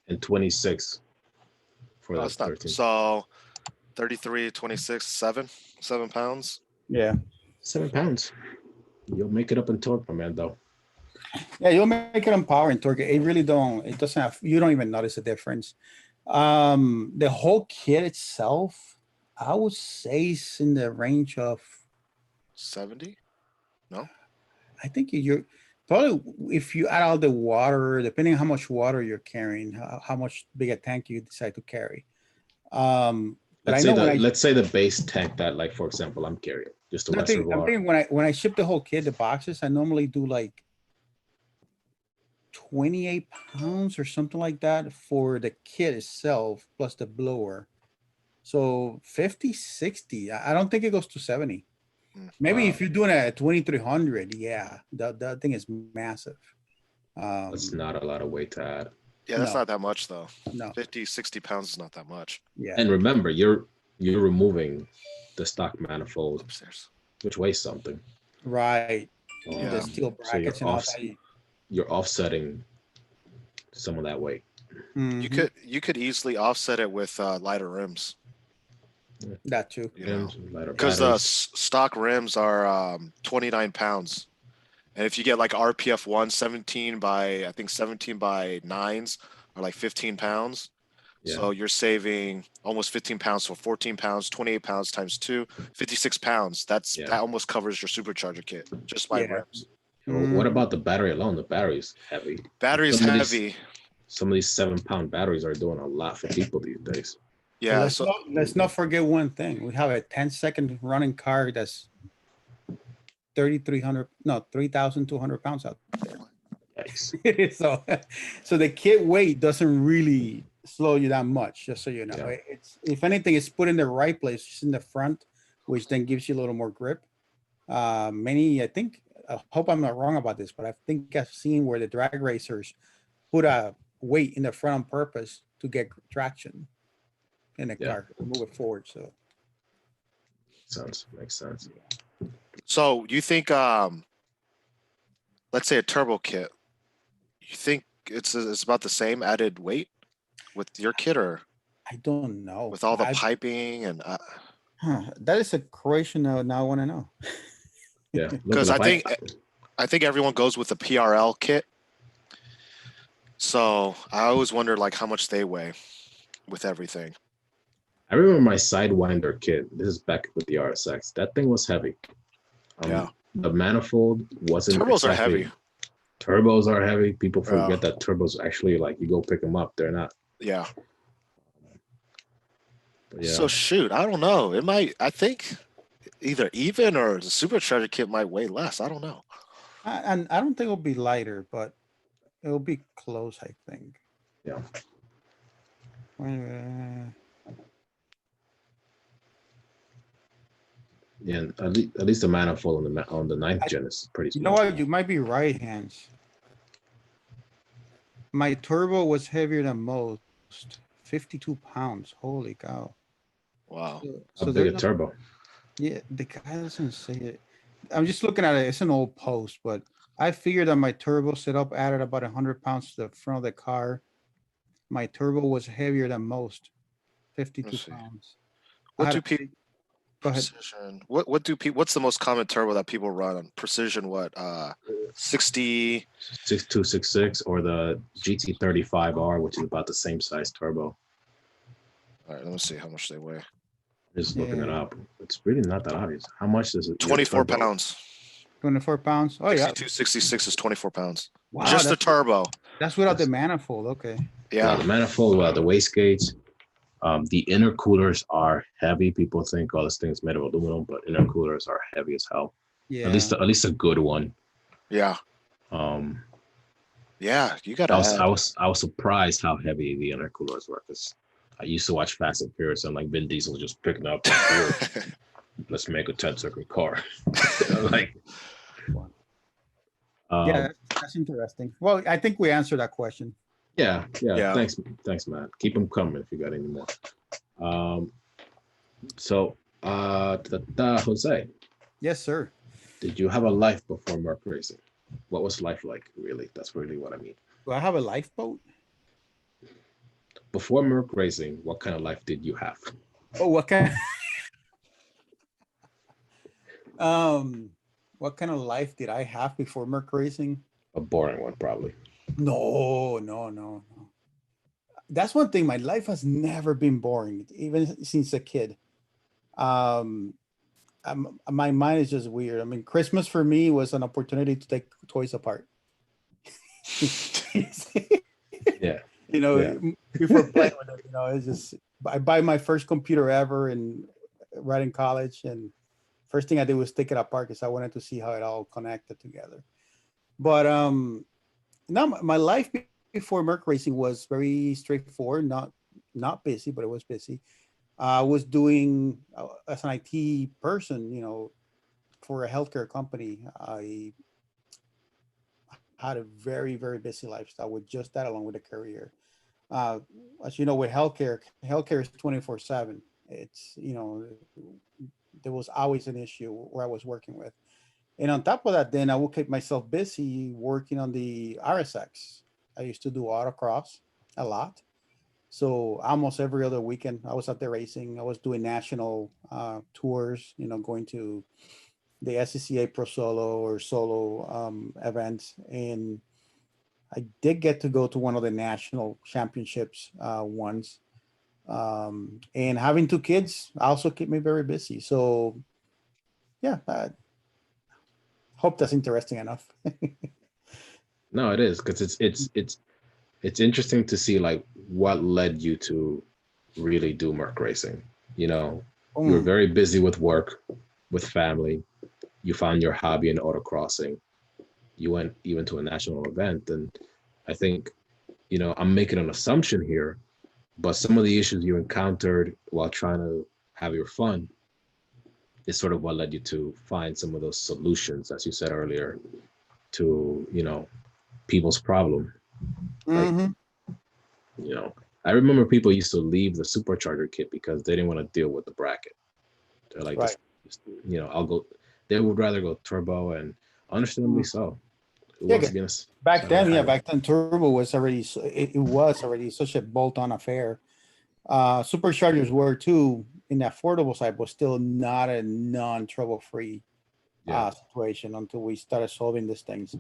And 26 for Oh, the that's not 13. so 33, 26, 7 pounds. Yeah. 7 pounds. You'll make it up in torque, my man, though. Yeah, you'll make it on power and torque. It really don't. It doesn't have. You don't even notice a difference. The whole kit itself, I would say, is in the range of 70? I think you're probably, if you add all the water, depending on how much water you're carrying, how much big a tank you decide to carry. But Let's I know let's say the base tank that, like, for example, I'm carrying just a I'm reservoir. thinking when I ship the whole kit, the boxes, I normally do like 28 pounds or something like that for the kit itself plus the blower. So 50, 60. I don't think it goes to 70. Maybe Wow. if you're doing it at 2300, yeah, that thing is massive. That's not a lot of weight to add. Yeah, that's No. not that much though. No. 50, 60 pounds is not that much. Yeah. And remember, you're removing the stock manifold, Upstairs. which weighs something. Right. Yeah. The steel So you're brackets and all that. you're offsetting some of that weight. Mhm. You could easily offset it with lighter rims. That too. You know, Rims, lighter because the batteries. stock rims are 29 pounds. And if you get like RPF 1, 17 by, I think 17 by 9s are like 15 pounds. Yeah. So you're saving almost 15 pounds. So 14 pounds, 28 pounds times 2, 56 pounds. That almost covers your supercharger kit, just by rims. Well, what about the battery alone? The battery's heavy. Battery is heavy. Some of these 7-pound batteries are doing a lot for people these days. Yeah. So let's not forget one thing. We have a 10-second running car that's 3,200 pounds out there. Yikes. so the kit weight doesn't really slow you that much, just so you know. Yeah. It's, if anything, it's put in the right place, just in the front, which then gives you a little more grip. I hope I'm not wrong about this, but I think I've seen where the drag racers put a weight in the front on purpose to get traction in the car, to move it forward. So Makes sense. So you think, let's say a turbo kit, you think it's about the same added weight with your kit, or I don't know, with all the piping and that is a question now I want to know. Yeah, because I think everyone goes with the PRL kit. So I always wonder like how much they weigh with everything. I remember my Sidewinder kit. This is back with the RSX. That thing was heavy. Yeah. The manifold wasn't. Turbos are heavy. Turbos are heavy. People forget that turbos actually, like, you go pick them up, they're not. Yeah. Yeah. So shoot, I don't know. It might. I think either even or the supercharger kit might weigh less. I don't know. And I don't think it'll be lighter, but it'll be close, I think. Yeah. Yeah, at least the manifold on the 9th gen is pretty small. You know what? You might be right, Hans. My turbo was heavier than most, 52 pounds. Holy cow! Wow. So big a turbo. Yeah, the guy doesn't say it. I'm just looking at it. It's an old post, but I figured that my turbo setup added about 100 pounds to the front of the car. My turbo was heavier than most, 52 pounds. What do people? Go ahead. Precision. What's the most common turbo that people run on precision? What 60 6266 or the GT35R, which is about the same size turbo. All right, let me see how much they weigh. Just looking it Yeah. up. It's really not that obvious. How much is it? 24 pounds. 24 pounds. Oh yeah. 6266 is 24 pounds. Wow, Just the turbo. That's without the That's- manifold. Okay. Yeah, Yeah. the manifold, the wastegates. The intercoolers are heavy. People think, oh, this thing's made of aluminum, but intercoolers are heavy as hell. Yeah. At least a good one. Yeah. Um, Yeah. You gotta I was surprised how heavy the intercoolers were because I used to watch Fast and Furious and like Vin Diesel just picking up. Like, let's make a 10-second car. Like, Yeah, that's interesting. Well, I think we answered that question. yeah. Yeah. Thanks, man. Keep them coming if you got any more. So, Jose, Yes, sir. did you have a life before MercRacing? What was life like, really? That's really what I mean. Do I have a lifeboat? Before MercRacing, what kind of life did you have? Oh, what kind? What kind of life did I have before MercRacing? A boring one, probably. No. That's one thing. My life has never been boring, even since a kid. My mind is just weird. I mean, Christmas for me was an opportunity to take toys apart. Yeah. You know, Yeah. before playing with it, you know, it's just I buy my first computer ever and right in college, and first thing I did was take it apart because I wanted to see how it all connected together. But now my life before MercRacing was very straightforward, not busy, but it was busy. I was doing as an IT person, you know, for a healthcare company. I had a very, very busy lifestyle with just that, along with a career. As you know, with healthcare is 24/7. It's, you know, there was always an issue where I was working with. And on top of that, then I would keep myself busy working on the RSX. I used to do autocross a lot. So almost every other weekend, I was out there racing. I was doing national tours, you know, going to the SCCA Pro Solo or solo events. And I did get to go to one of the national championships once. And having two kids also kept me very busy. So yeah, I hope that's interesting enough. No, it is because it's interesting to see like what led you to really do MercRacing. You know, you were very busy with work, with family. You found your hobby in autocrossing. You went even to a national event, and I think, you know, I'm making an assumption here, but some of the issues you encountered while trying to have your fun is sort of what led you to find some of those solutions, as you said earlier, to, you know, people's problem. Like, you know, I remember people used to leave the supercharger kit because they didn't want to deal with the bracket. They're like, Right. you know, I'll go. They would rather go turbo, and understandably so. Yeah, Once again, back then turbo was already it was already such a bolt-on affair. Superchargers were too in the affordable side, but still not a non-trouble free situation until we started solving these things.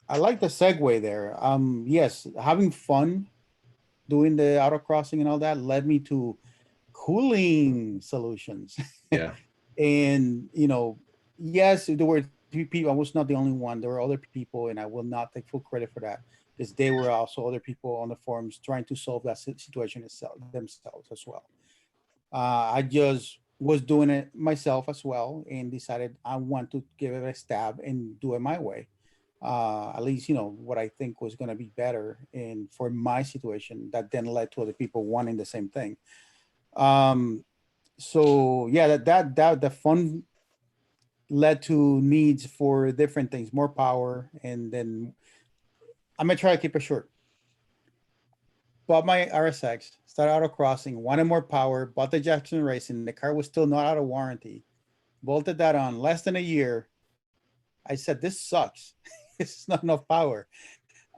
I like the segue there. Yes, having fun doing the autocrossing and all that led me to cooling solutions. Yeah. And, you know, yes, there were three people. I was not the only one. There were other people, and I will not take full credit for that because they were also other people on the forums trying to solve that situation themselves as well. I just was doing it myself as well and decided I want to give it a stab and do it my way. At least, you know, what I think was going to be better and for my situation that then led to other people wanting the same thing. So yeah, that the fun led to needs for different things, more power. And then I'm gonna try to keep it short. Bought my RSX, started autocrossing, wanted more power, bought the Jackson Racing. The car was still not out of warranty. Bolted that on less than a year. I said, this sucks. It's not enough power.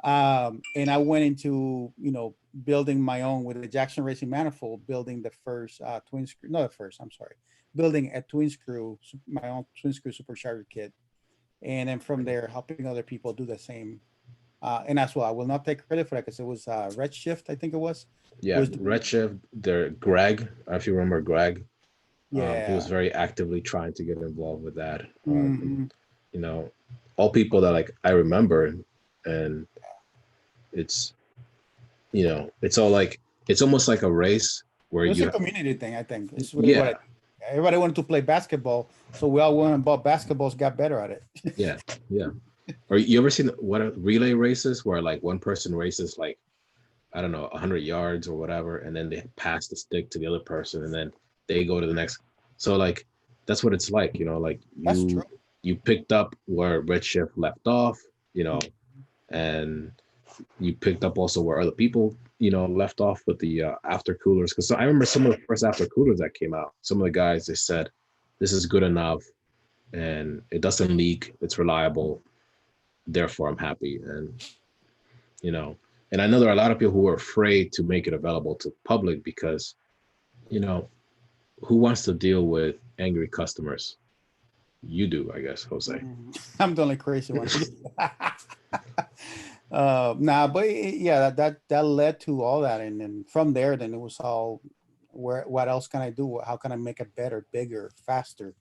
And I went into, you know, building my own with the Jackson Racing Manifold, building the first twin screw, not the first, I'm sorry, building a twin screw, my own twin screw supercharger kit. And then from there, helping other people do the same And as well, I will not take credit for that because it was Redshift, I think it was. Yeah, Was Redshift, there, Greg, I don't know if you remember Greg. He was Yeah. very actively trying to get involved with that. Mhm. You know, all people that like I remember, and it's, you know, it's all like, it's almost like a race where It was a you, community thing, I think. It's really what yeah, everybody wanted to play basketball, so we all went and bought basketballs, got better at it. yeah, yeah. Or you ever seen what are relay races where like one person races like, I don't know, 100 yards or whatever, and then they pass the stick to the other person, and then they go to the next. So like that's what it's like, you know, like That's true. you picked up where Redshift left off, you know, and you picked up also where other people, you know, left off with the after coolers. Because I remember some of the first after coolers that came out. Some of the guys, they said, "This is good enough, and it doesn't leak. It's reliable. Therefore, I'm happy." And you know, and I know there are a lot of people who are afraid to make it available to public because, you know, who wants to deal with angry customers? You do, I guess, Jose. I'm the only crazy one. Nah, but yeah, that led to all that, and then from there, then it was all, where what else can I do? How can I make it better, bigger, faster,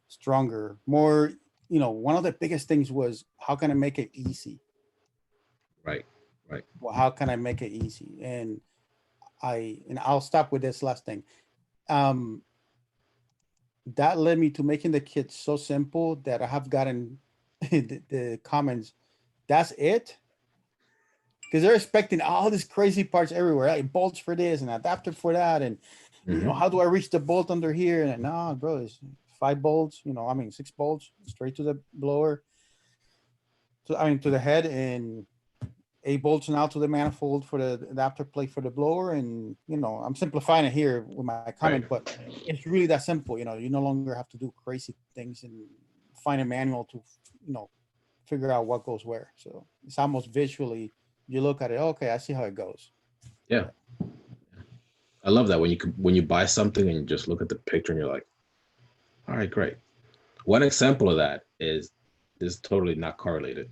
stronger, more? You know, one of the biggest things was how can I make it easy? Right, right, Well, how can I make it easy? And I'll stop with this last thing. Um, that led me to making the kits so simple that I have gotten the comments. That's it, because they're expecting all these crazy parts everywhere, like bolts for this and adapter for that, and you know, how do I reach the bolt under here? And no, bro, it's 5 bolts. You know, I mean 6 bolts straight to the blower. So I mean to the head, and 8 bolts now to the manifold for the adapter plate for the blower. And you know, I'm simplifying it here with my comment, right. but it's really that simple. You know, you no longer have to do crazy things and find a manual to, you know, figure out what goes where. So it's almost visually, you look at it, okay, I see how it goes. Yeah, I love that when when you buy something and you just look at the picture and you're like, all right, great. One example of that is this is totally not correlated.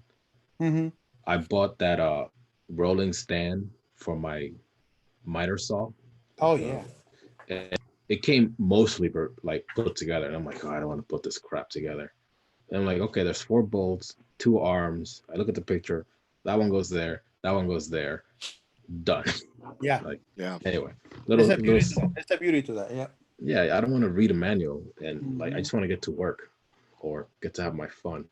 Mm-hmm. I bought that rolling stand for my miter saw. Oh yeah. And it came mostly like put together, and I'm like, oh, I don't want to put this crap together. And I'm like, okay, there's 4 bolts, 2 arms. I look at the picture. That one goes there. That one goes there. Done. Yeah. Like, Yeah. anyway, There's a beauty to that. There's a beauty to that. Yeah. yeah, I don't want to read a manual, and like I Mhm. just want to get to work or get to have my fun.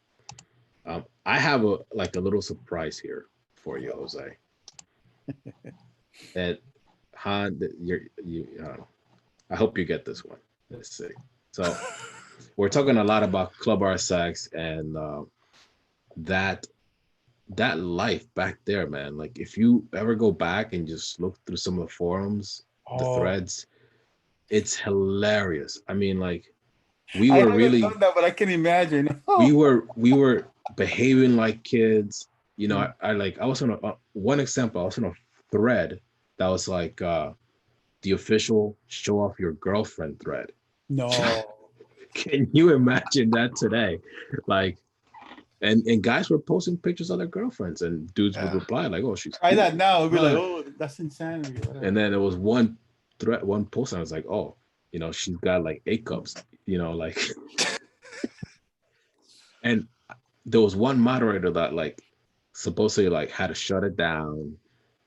I have a little surprise here for you, Jose. And Han, I hope you get this one. Let's see. So we're talking a lot about Club RSX and that life back there, man. Like if you ever go back and just look through some of the forums, the Oh, threads, it's hilarious. I mean, like we I were haven't really done that, but I can imagine. we were behaving like kids. You know, I was on one example. I was on a thread that was like the official show off your girlfriend thread. No. Can you imagine that today? Like, and guys were posting pictures of their girlfriends, and dudes would Yeah. reply like, "Oh, she's Try cute." that now. It'll be like, Right. oh, that's insanity. And then there was one thread, one post, and I was like, "Oh, you know, she's got like 8 cups." You know, like, and there was one moderator that like supposedly like had to shut it down.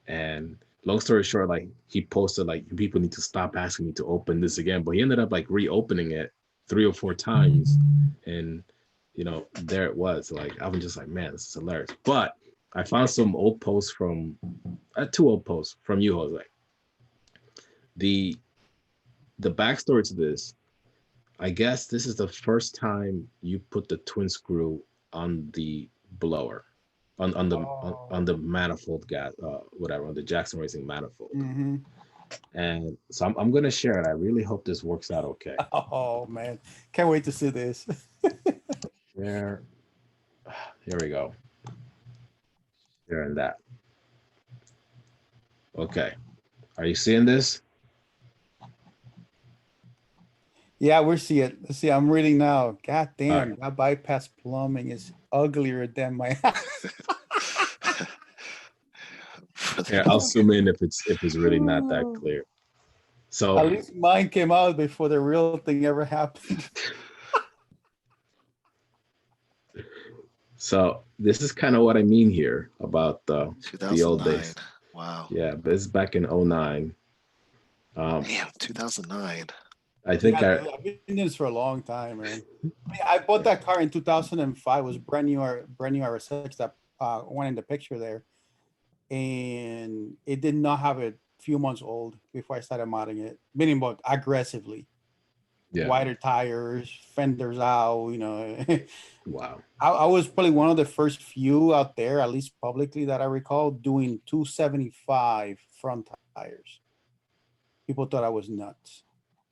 And long story short, like he posted like people need to stop asking me to open this again, but he ended up like reopening it 3 or 4 times, and you know there it was. Like I was just like, man, this is hilarious. But I found some old posts from 2 old posts from you, Jose. The backstory to this, I guess this is the first time you put the twin screw on the blower, on the manifold gas, whatever, on the Jackson Racing manifold. Mm-hmm. And so I'm gonna share it. I really hope this works out okay. Oh man, can't wait to see this. Share. Here we go. Sharing that. Okay. Are you seeing this? Yeah, we're seeing. Let's see. I'm reading now. God damn, right. that bypass plumbing is uglier than my house. Yeah, I'll zoom in if it's really not that clear. At So least mine came out before the real thing ever happened. so this is kind of what I mean here about the old 2009. days. Wow. Yeah, but it's back in '09. Damn, 2009. I think Yeah, dude, I've been in this for a long time, man. I mean, I bought that car in 2005. It was brand new RS6 that went in the picture there, and it did not have a few months old before I started modding it. Meaning, but aggressively, yeah. wider tires, fenders out. You know, Wow. I was probably one of the first few out there, at least publicly, that I recall doing 275 front tires. People thought I was nuts,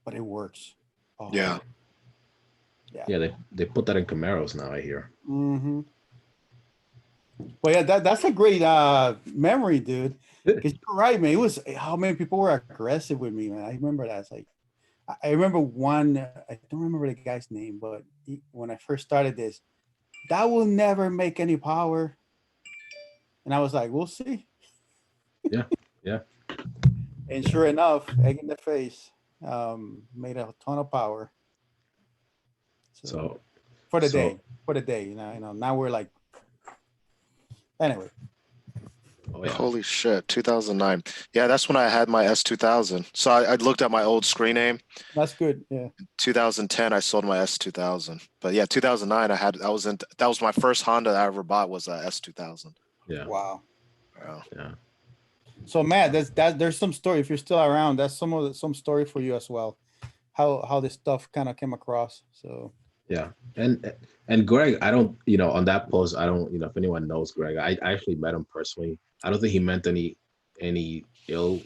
but it works. Oh, Yeah. Yeah, they put that in Camaros now, I hear. Mm-hmm. But yeah, that's a great memory, dude. Because you're right, man. It was how many people were aggressive with me, man. I remember that. It's like I remember one. I don't remember the guy's name, but when I first started this, that will never make any power. And I was like, we'll see. Yeah, yeah. And sure enough, egg in the face, made a ton of power. So for the so- day, you know. Now we're like, anyway. Oh yeah. Holy shit, 2009. Yeah, that's when I had my S2000. So I looked at my old screen name. That's good. Yeah. 2010, I sold my S2000. But yeah, 2009, that was my first Honda I ever bought was a S2000. Yeah. Wow. Wow. Yeah. So Matt, there's some story. If you're still around, that's some story for you as well. How this stuff kind of came across. So Yeah. And Greg, I don't, on that post, I don't, if anyone knows Greg, I actually met him personally. I don't think he meant any ill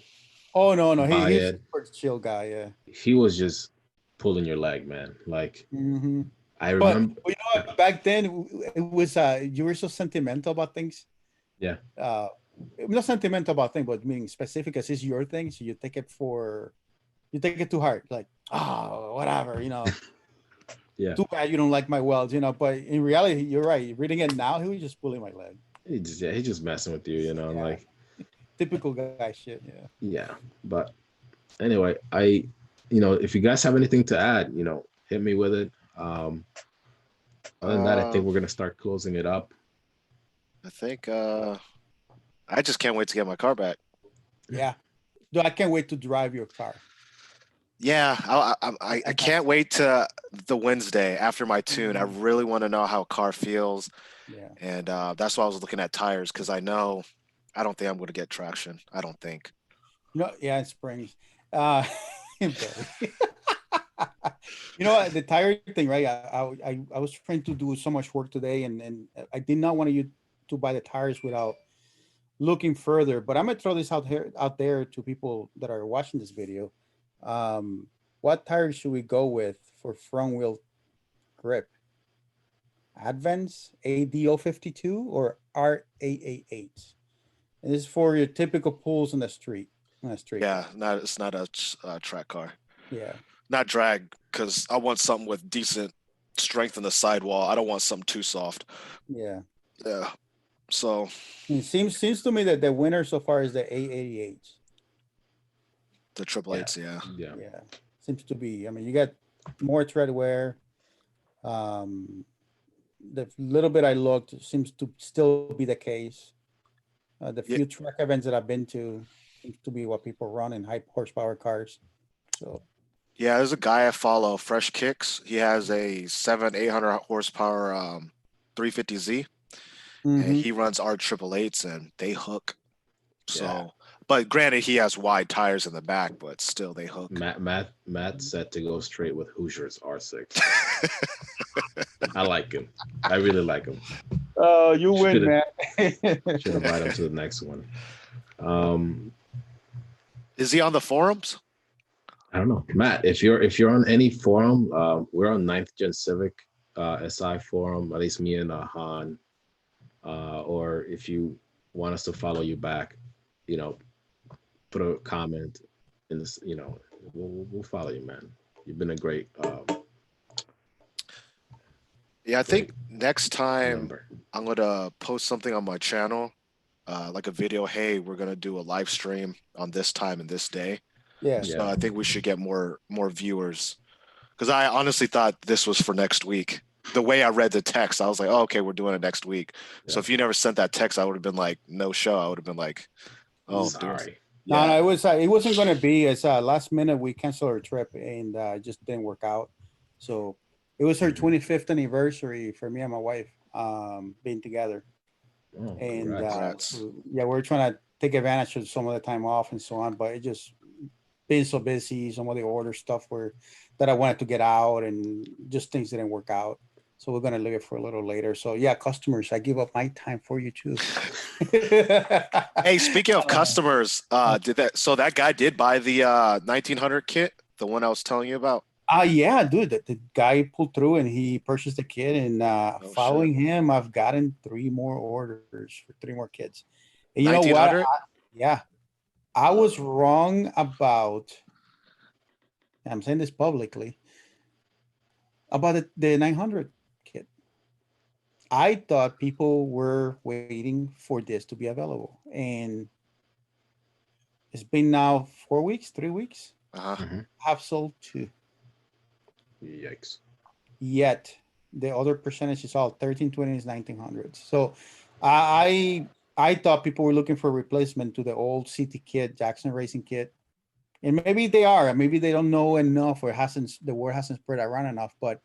oh no, by he's a it. super chill guy, yeah. He was just pulling your leg, man. Like Mm-hmm. I But remember. you know what, back then it was you were so sentimental about things. Yeah. Not sentimental about things, but meaning specific because it's your thing, so you take it too hard, like whatever, Yeah. too bad you don't like my welds, but in reality, you're right. Reading it now, he was just pulling my leg. He's just messing with you, Yeah. like Typical guy shit. Yeah. yeah. But anyway, if you guys have anything to add, hit me with it. Other than that, I think we're gonna start closing it up. I think I just can't wait to get my car back. Yeah. Dude, I can't wait to drive your car. Yeah, I can't wait to the Wednesday after my tune. I really want to know how a car feels. Yeah. And that's why I was looking at tires because I don't think I'm going to get traction. I don't think. Yeah, in Springs. You know what, the tire thing, right? I was trying to do so much work today, and I did not want you to buy the tires without looking further. But I'm gonna throw this out there to people that are watching this video. What tires should we go with for front wheel grip? Advance AD052 or R888? And this is for your typical pulls on the street. Yeah, it's not a track car. Yeah. Not drag because I want something with decent strength in the sidewall. I don't want something too soft. Yeah. Yeah. So it seems to me that the winner so far is the A88. The 888s, yeah. Yeah. Seems to be. I mean, you got more tread wear. The little bit I looked seems to still be the case. The few track events that I've been to seems to be what people run in high horsepower cars. So yeah, there's a guy I follow, Fresh Kicks. He has a 800 horsepower 350Z, and he runs R888s, and they hook. So, but granted, he has wide tires in the back, but still they hook. Matt said to go straight with Hoosier's R6. I like him. I really like him. Oh, you win, Matt. Should invite him to the next one. Is he on the forums? I don't know, Matt. If you're on any forum, we're on 9th Gen Civic SI forum. At least me and Han. Or if you want us to follow you back, put a comment in this. We'll follow you, man. You've been a great. Yeah, I think next time I'm gonna post something on my channel like a video. Hey, we're gonna do a live stream on this time and this day. Yeah. So Yeah. I think we should get more viewers because I honestly thought this was for next week. The way I read the text, I was like, oh, okay, we're doing it next week. So Yeah. if you never sent that text, I would have been like, no show. I would have been like, oh, Sorry. No, yeah. it wasn't going to be. It's last minute we canceled our trip and it just didn't work out. So it was her Mhm. 25th anniversary for me and my wife being together. Oh, And congrats. Congrats. so, yeah, we're trying to take advantage of some of the time off and so on, but it just been so busy. Some of the order stuff that I wanted to get out and just things didn't work out. So we're gonna leave it for a little later. So yeah, customers, I give up my time for you too. Hey, speaking of customers, that guy did buy the 1900 kit, the one I was telling you about? Yeah, dude, the guy pulled through and he purchased the kid, and Oh, following him, I've gotten 3 more orders for 3 more kids. And you know what? 1900? Yeah, I was wrong about. I'm saying this publicly about the 900 kit. I thought people were waiting for this to be available, and it's been now 4 weeks, 3 weeks. Uh-huh. Mhm. I've sold 2. Yikes. Yet the other percentage is all 1320s, 1900s. So I thought people were looking for a replacement to the old CT kit, Jackson Racing kit. And maybe they are, maybe they don't know enough or the word hasn't spread around enough, but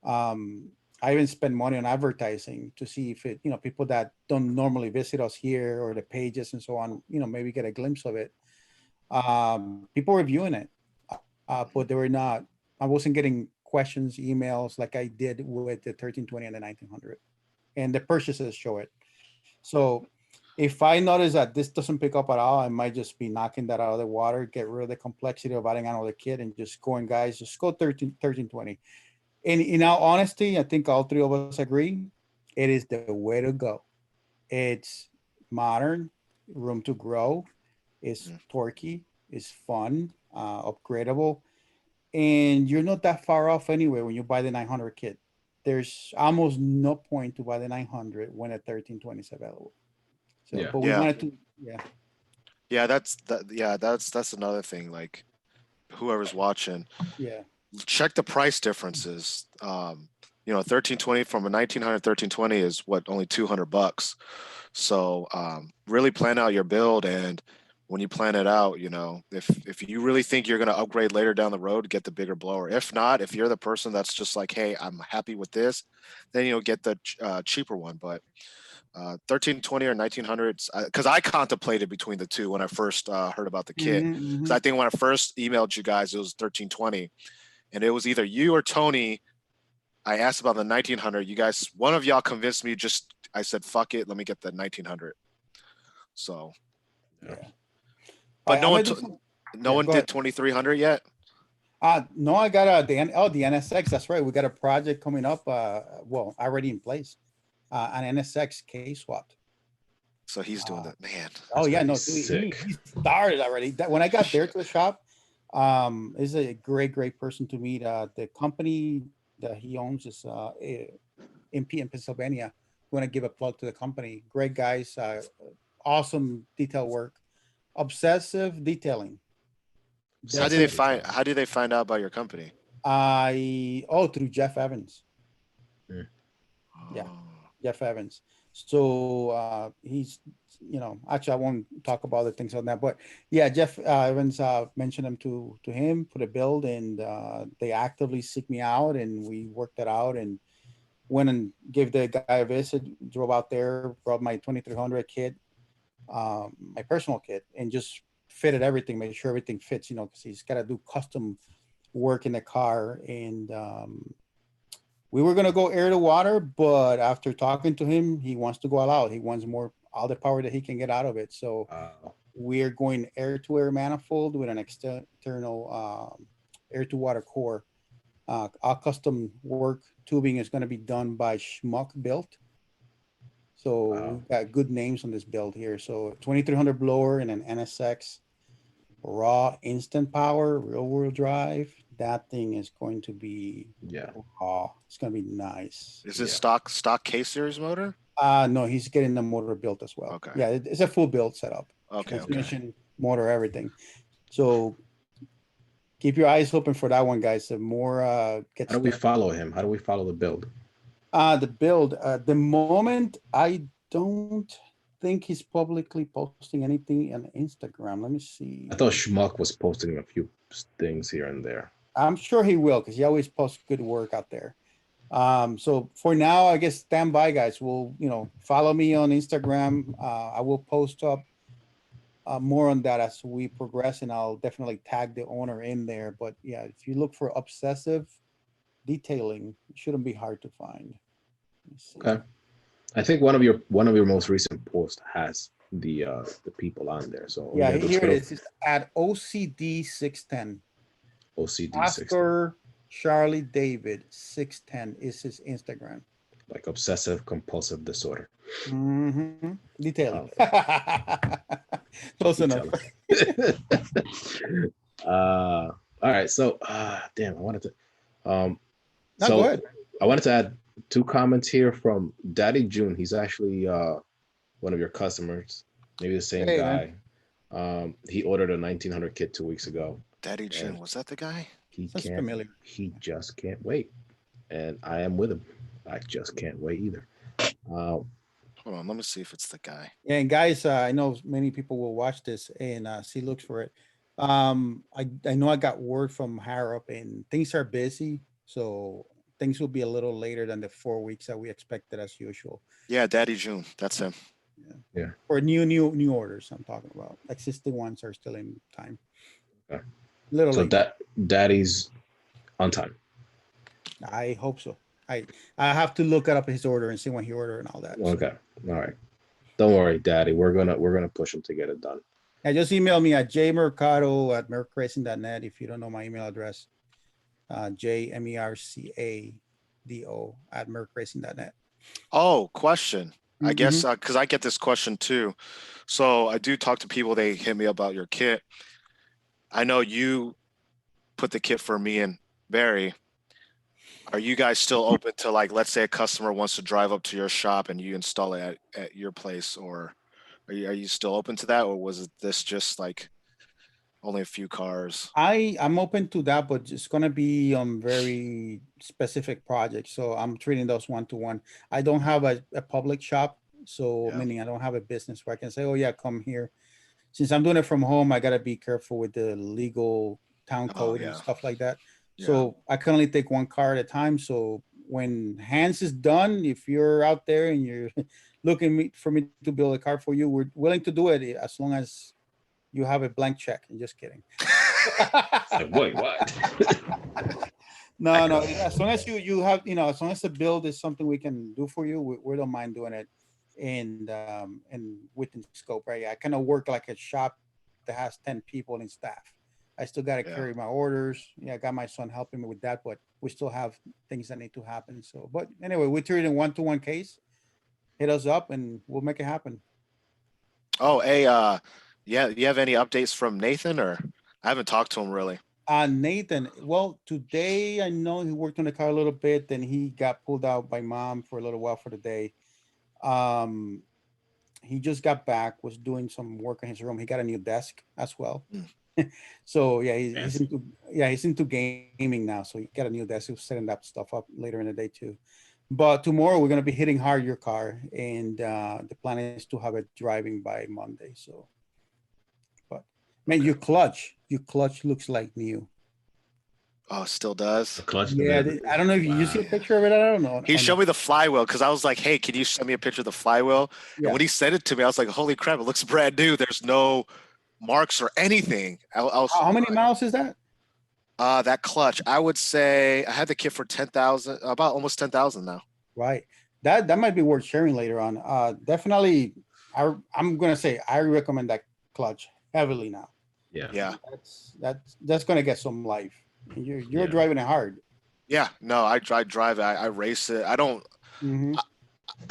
I even spend money on advertising to see if people that don't normally visit us here or the pages and so on, maybe get a glimpse of it. People were viewing it, but they were not. I wasn't getting questions, emails like I did with the 1320 and the 1900, and the purchases show it. So if I notice that this doesn't pick up at all, I might just be knocking that out of the water, get rid of the complexity of adding another kit and just going, guys, just go 1320. And in all honesty, I think all 3 of us agree, it is the way to go. It's modern, room to grow, it's Mhm. torquey, it's fun, upgradable, and you're not that far off anyway when you buy the 900 kit. There's almost no point to buy the 900 when a 1320 is available. So, Yeah. but we Yeah. wanted to, yeah, Yeah, that's another thing. Like whoever's watching, yeah, check the price differences. 1320 from a 1900 1320 is what, only $200. So really plan out your build, and when you plan it out, if you really think you're going to upgrade later down the road, get the bigger blower. If not, if you're the person that's just like, hey, I'm happy with this, then get the cheaper one. But 1320 or 1900s, because I contemplated between the two when I first heard about the kit. Because I think when I first emailed you guys, it was 1320, and it was either you or Tony. I asked about the 1900. You guys, one of y'all convinced me. I said, fuck it, let me get the 1900. So, yeah. but no I'm one, gonna do some, no yeah, one go did ahead. 2300 yet. No, I got the NSX. That's right. We got a project coming up. Well, already in place. An NSX K swap. So he's doing that, man. Oh That's yeah, gonna be no, dude, he sick. he started already. That when I got there to the shop, is a great person to meet. The company that he owns is in Pennsylvania. Want to give a plug to the company. Great guys, awesome detail work, obsessive detailing. So how That's did they it. find? How did they find out about your company? Through Jeff Evans. Mm. Yeah, Oh. Jeff Evans. So he's, actually I won't talk about the things on that, but yeah, Jeff Evans mentioned him to him for the build, and they actively seek me out, and we worked it out, and went and gave the guy a visit, drove out there, brought my 2300 kit, my personal kit, and just fitted everything, made sure everything fits, because he's got to do custom work in the car, and we were gonna go air to water, but after talking to him, he wants to go all out. He wants all the power that he can get out of it. So Wow. we're going air to air manifold with an external air to water core. Our custom work tubing is going to be done by Schmuck Built. So Wow. we've got good names on this build here. So 2300 blower and an NSX, raw instant power, real world drive, that thing is going to be, Yeah. oh, it's going to be nice. Is it Yeah. stock K series motor? No, he's getting the motor built as well. Okay. Yeah, it's a full build setup. Okay. Transmission, motor, everything. So keep your eyes open for that one, guys. The more gets How do we follow him? How do we follow the build? the build. The moment I don't think he's publicly posting anything on Instagram. Let me see. I thought Schmuck was posting a few things here and there. I'm sure he will because he always posts good work out there. So for now, I guess stand by, guys. We'll, follow me on Instagram. I will post up more on that as we progress, and I'll definitely tag the owner in there. But yeah, if you look for obsessive detailing, it shouldn't be hard to find. Let me see. Okay. I think one of your most recent posts has the people on there. So Yeah, just here go it to is. It's at OCD 610. OCD 60, Oscar Charlie David 610 is his Instagram. like obsessive compulsive disorder. Mm-hmm. Detailing. Close enough. All right. So damn, I wanted to No, so go ahead. I wanted to add two comments here from Daddy June. He's actually one of your customers, maybe the same Hey, guy. He ordered a 1900 kit 2 weeks ago. Daddy Jim, And was that the guy? he Sounds can't familiar. he just can't wait. And I am with him. I just can't wait either. Hold on, let me see if it's the guy. And guys, I know many people will watch this and see looks for it. I know I got word from higher up and things are busy, so things will be a little later than the 4 weeks that we expected as usual. Yeah, Daddy June. That's him. Yeah. For new orders, I'm talking about. Existing ones are still in time. Okay. Little So late. Daddy's on time. I hope so. I have to look up his order and see when he ordered and all that. So. Okay. All right. Don't worry, Daddy. We're gonna push him to get it done. Yeah, just email me at jmercado@mercracing.net if you don't know my email address. jmercado@mercracing.net. Oh, question. I guess Mhm. because I get this question too. So I do talk to people. They hit me about your kit. I know you put the kit for me and Barry. Are you guys still open to, like, let's say a customer wants to drive up to your shop and you install it at your place, or are you still open to that, or was this just like only a few cars? I'm open to that, but it's gonna be on very specific projects. So I'm treating those one-to-one. I don't have a public shop, so Yeah. meaning I don't have a business where I can say, oh yeah, come here. Since I'm doing it from home, I gotta be careful with the legal town Oh, code and yeah. stuff like that. Yeah. So I can only take one car at a time. So when Hans is done, if you're out there and you're looking for me to build a car for you, we're willing to do it as long as you have a blank check. I'm just kidding. Like, wait, what? No. As long as you have, as long as the build is something we can do for you, we don't mind doing it. And within scope, right? I kind of work like a shop that has 10 people in staff. I still got to Yeah. carry my orders. Yeah, I got my son helping me with that, but we still have things that need to happen. So, but anyway, we treat it in one-to-one case. Hit us up and we'll make it happen. Oh, hey, yeah, you have any updates from Nathan, or I haven't talked to him really? Nathan, well, today I know he worked on the car a little bit, then he got pulled out by mom for a little while for the day. He just got back, was doing some work in his room. He got a new desk as well. So yeah, he's into gaming now. So he got a new desk. He was setting that stuff up later in the day too. But tomorrow we're gonna be hitting hard your car, and the plan is to have it driving by Monday. So, but man, your clutch looks like new. Oh, it still does. The clutch. Yeah, I don't know if you see a picture of it. I don't know. He showed me the flywheel because I was like, "Hey, can you send me a picture of the flywheel?" Yeah. And when he sent it to me, I was like, "Holy crap! It looks brand new. There's no marks or anything." I was How many miles is that? That clutch, I would say I had the kit for 10,000, about almost 10,000 now. Right. That might be worth sharing later on. Definitely. I'm gonna say I recommend that clutch heavily now. Yeah. Yeah. That's gonna get some life. And you're Yeah. driving it hard. Yeah. No, I drive it. I race it. I don't Mhm.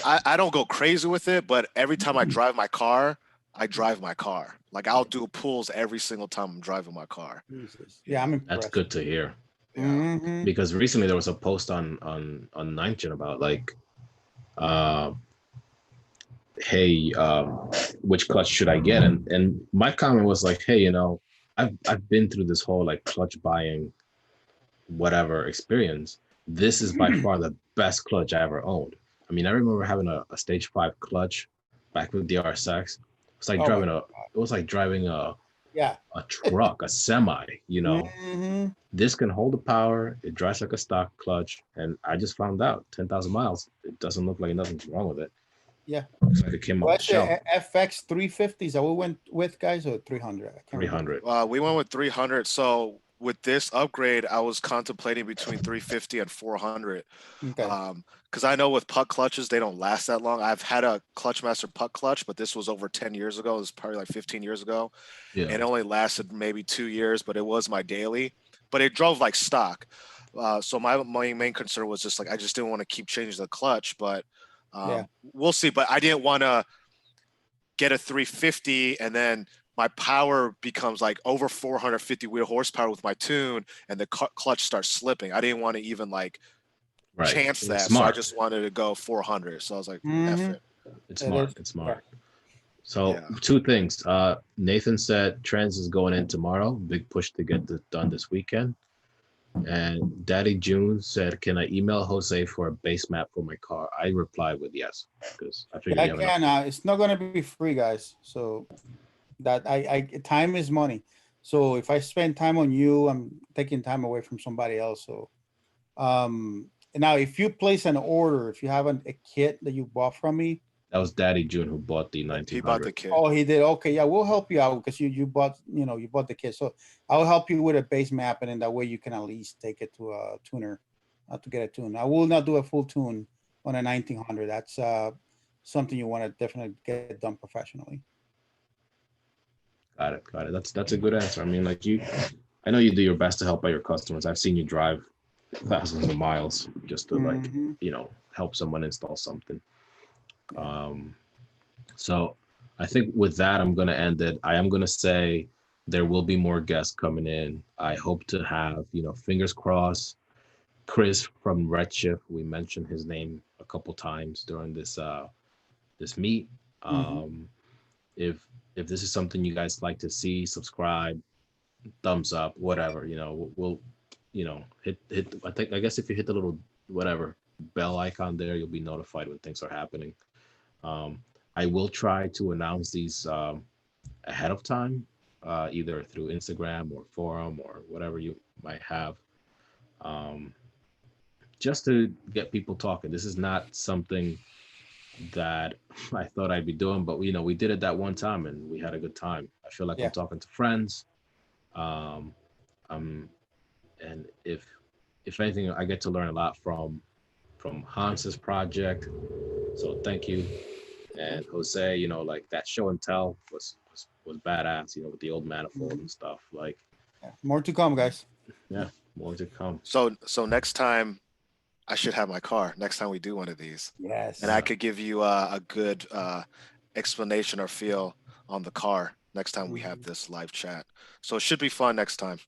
I don't go crazy with it, but every time I drive my car, I drive my car. Like, I'll do pulls every single time I'm driving my car. Jesus. Yeah, I'm That's impressed. good to hear. Mhm. because recently there was a post on 9 Gen about like, uh, hey, which clutch should I get? And my comment was like, hey, I've been through this whole like clutch buying whatever experience. This is by far the best clutch I ever owned. I mean, I remember having a stage 5 clutch back with the RSX. It's like Oh my driving a it was like driving Yeah. a truck, a semi, Mhm. This can hold the power, it drives like a stock clutch, and I just found out 10,000 miles, it doesn't look like nothing's wrong with it. Yeah. Looks like it came off the What's shelf. the FX 350s that we went with, guys, or 300? I can't remember. 300. We went with 300. So with this upgrade, I was contemplating between 350 and 400. Okay. Because I know with puck clutches, they don't last that long. I've had a Clutchmaster puck clutch, but this was over 10 years ago. It was probably like 15 years ago. Yeah. And it only lasted maybe 2 years, but it was my daily. But it drove like stock. So my main concern was just like, I just didn't want to keep changing the clutch, but Yeah. we'll see. But I didn't want to get a 350 and then my power becomes like over 450 wheel horsepower with my tune and the clutch starts slipping. I didn't want to even like Right. chance It's that. So I smart. just wanted to go 400. So I was like, F Mhm. it. It's It smart. is. It's smart. Yeah. So Yeah. 2 things. Nathan said trans is going in tomorrow. Big push to get this done this weekend. And Daddy June said, "Can I email Jose for a base map for my car?" I replied with yes, because I figured Yeah, I you have enough. can. It's not gonna be free, guys. So that I time is money. So if I spend time on you, I'm taking time away from somebody else. So and now if you place an order, if you have a kit that you bought from me, That was Daddy June who bought the He bought the 1900. kit. oh, he did. Okay, yeah, we'll help you out because you bought you bought the kit. So I'll help you with a base map, and then that way you can at least take it to a tuner, to get a tune. I will not do a full tune on a 1900. That's something you want to definitely get done professionally. Got it. Got it. That's a good answer. I mean, like I know you do your best to help out your customers. I've seen you drive thousands of miles just to like, Mhm. help someone install something. So I think with that, I'm going to end it. I am going to say there will be more guests coming in. I hope to have, fingers crossed, Chris from Redshift. We mentioned his name a couple times during this meet. Um, if this is something you guys like to see, subscribe, thumbs up, whatever. We'll hit. I guess if you hit the little whatever bell icon there, you'll be notified when things are happening. Um, I will try to announce these ahead of time, either through Instagram or forum or whatever you might have, um, just to get people talking. This is not something that I thought I'd be doing, but we did it that one time and we had a good time. I feel like I'm Yeah. talking to friends. Um, and if anything, I get to learn a lot from Hans's project. So thank you. And Jose, like that show and tell was badass, with the old manifold and stuff. Like, Yeah. More to come, guys. yeah, more to come. So next time I should have my car next time we do one of these. Yes. And I could give you a good explanation or feel on the car next time we have this live chat. So it should be fun next time.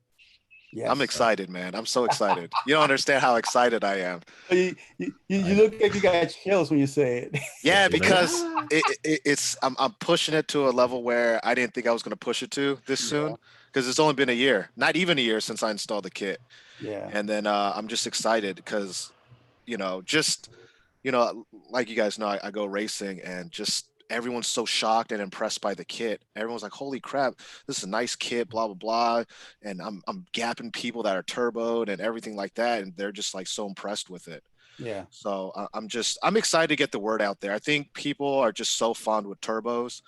Yes. I'm excited, man. I'm so excited. You don't understand how excited I am. You look like you got chills when you say it. Yeah, You're like, because I'm pushing it to a level where I didn't think I was going to push it to this soon because it's only been a year, not even a year since I installed the kit. Yeah. And then I'm just excited because, just, like you guys know, I go racing and just everyone's so shocked and impressed by the kit. Everyone's like, holy crap, this is a nice kit, blah, blah, blah. And I'm gapping people that are turboed and everything like that. And they're just like so impressed with it. Yeah. So I'm excited to get the word out there. I think people are just so fond with turbos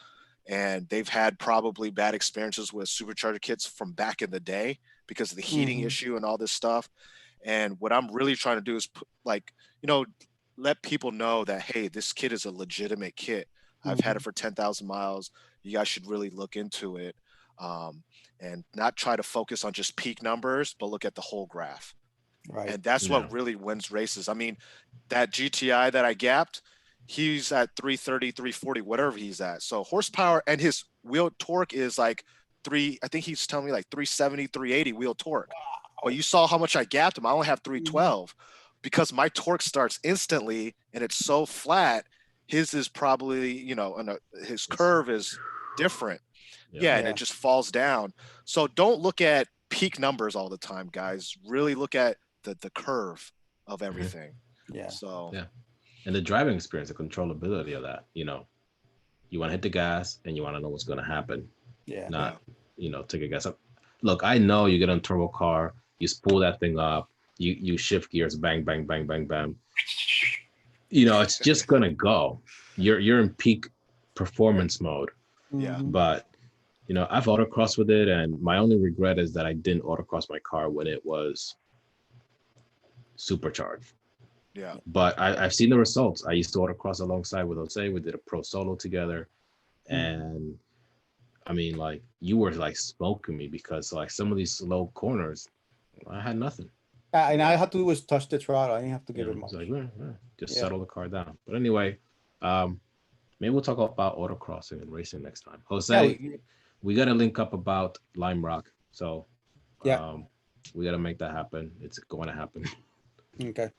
and they've had probably bad experiences with supercharger kits from back in the day because of the heating issue and all this stuff. And what I'm really trying to do is let people know that, hey, this kit is a legitimate kit. I've had it for 10,000 miles. You guys should really look into it, and not try to focus on just peak numbers, but look at the whole graph. Right. And that's what really wins races. I mean, that GTI that I gapped, he's at 330, 340, whatever he's at. So horsepower and his wheel torque is like I think he's telling me like 370, 380 wheel torque. Oh, you saw how much I gapped him. I only have 312 because my torque starts instantly and it's so flat. His is probably, his curve is different. Yeah, and it just falls down. So don't look at peak numbers all the time, guys. Really look at the curve of everything. Yeah. So and the driving experience, the controllability of that. You want to hit the gas and you want to know what's going to happen. Yeah. Not take a gas up. Look, I know you get on a turbo car, you spool that thing up, you shift gears, bang, bang, bang, bang, bang. It's just gonna go. You're in peak performance mode. Yeah. But I've autocrossed with it, and my only regret is that I didn't autocross my car when it was supercharged. Yeah. But I've seen the results. I used to autocross alongside with Jose. We did a pro solo together, and I mean, like, you were like smoking me because like some of these slow corners, I had nothing. And I had to do was touch the throttle. I didn't have to give it much. Like, just settle the car down. But anyway, maybe we'll talk about autocrossing and racing next time. Jose, we got to link up about Lime Rock. So we got to make that happen. It's going to happen. Okay.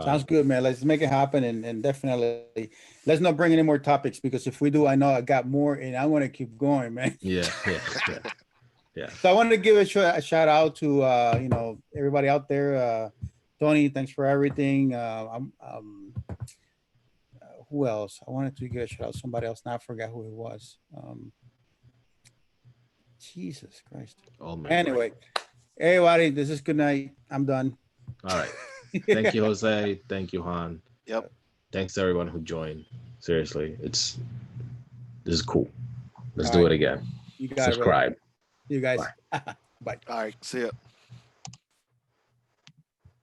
Sounds good, man. Let's make it happen, and definitely let's not bring any more topics, because if we do, I know I got more and I want to keep going, man. Yeah. So I wanted to give a shout out to everybody out there. Tony, thanks for everything. Who else? I wanted to give a shout out to somebody else. Now I forgot who it was. Jesus Christ. Oh man. Anyway, everybody, this is good night. I'm done. All right. Thank you, Jose. Thank you, Han. Yep. Thanks to everyone who joined. Seriously, this is cool. Let's do it again. You got Subscribe. it, you guys. Bye. All right. See ya.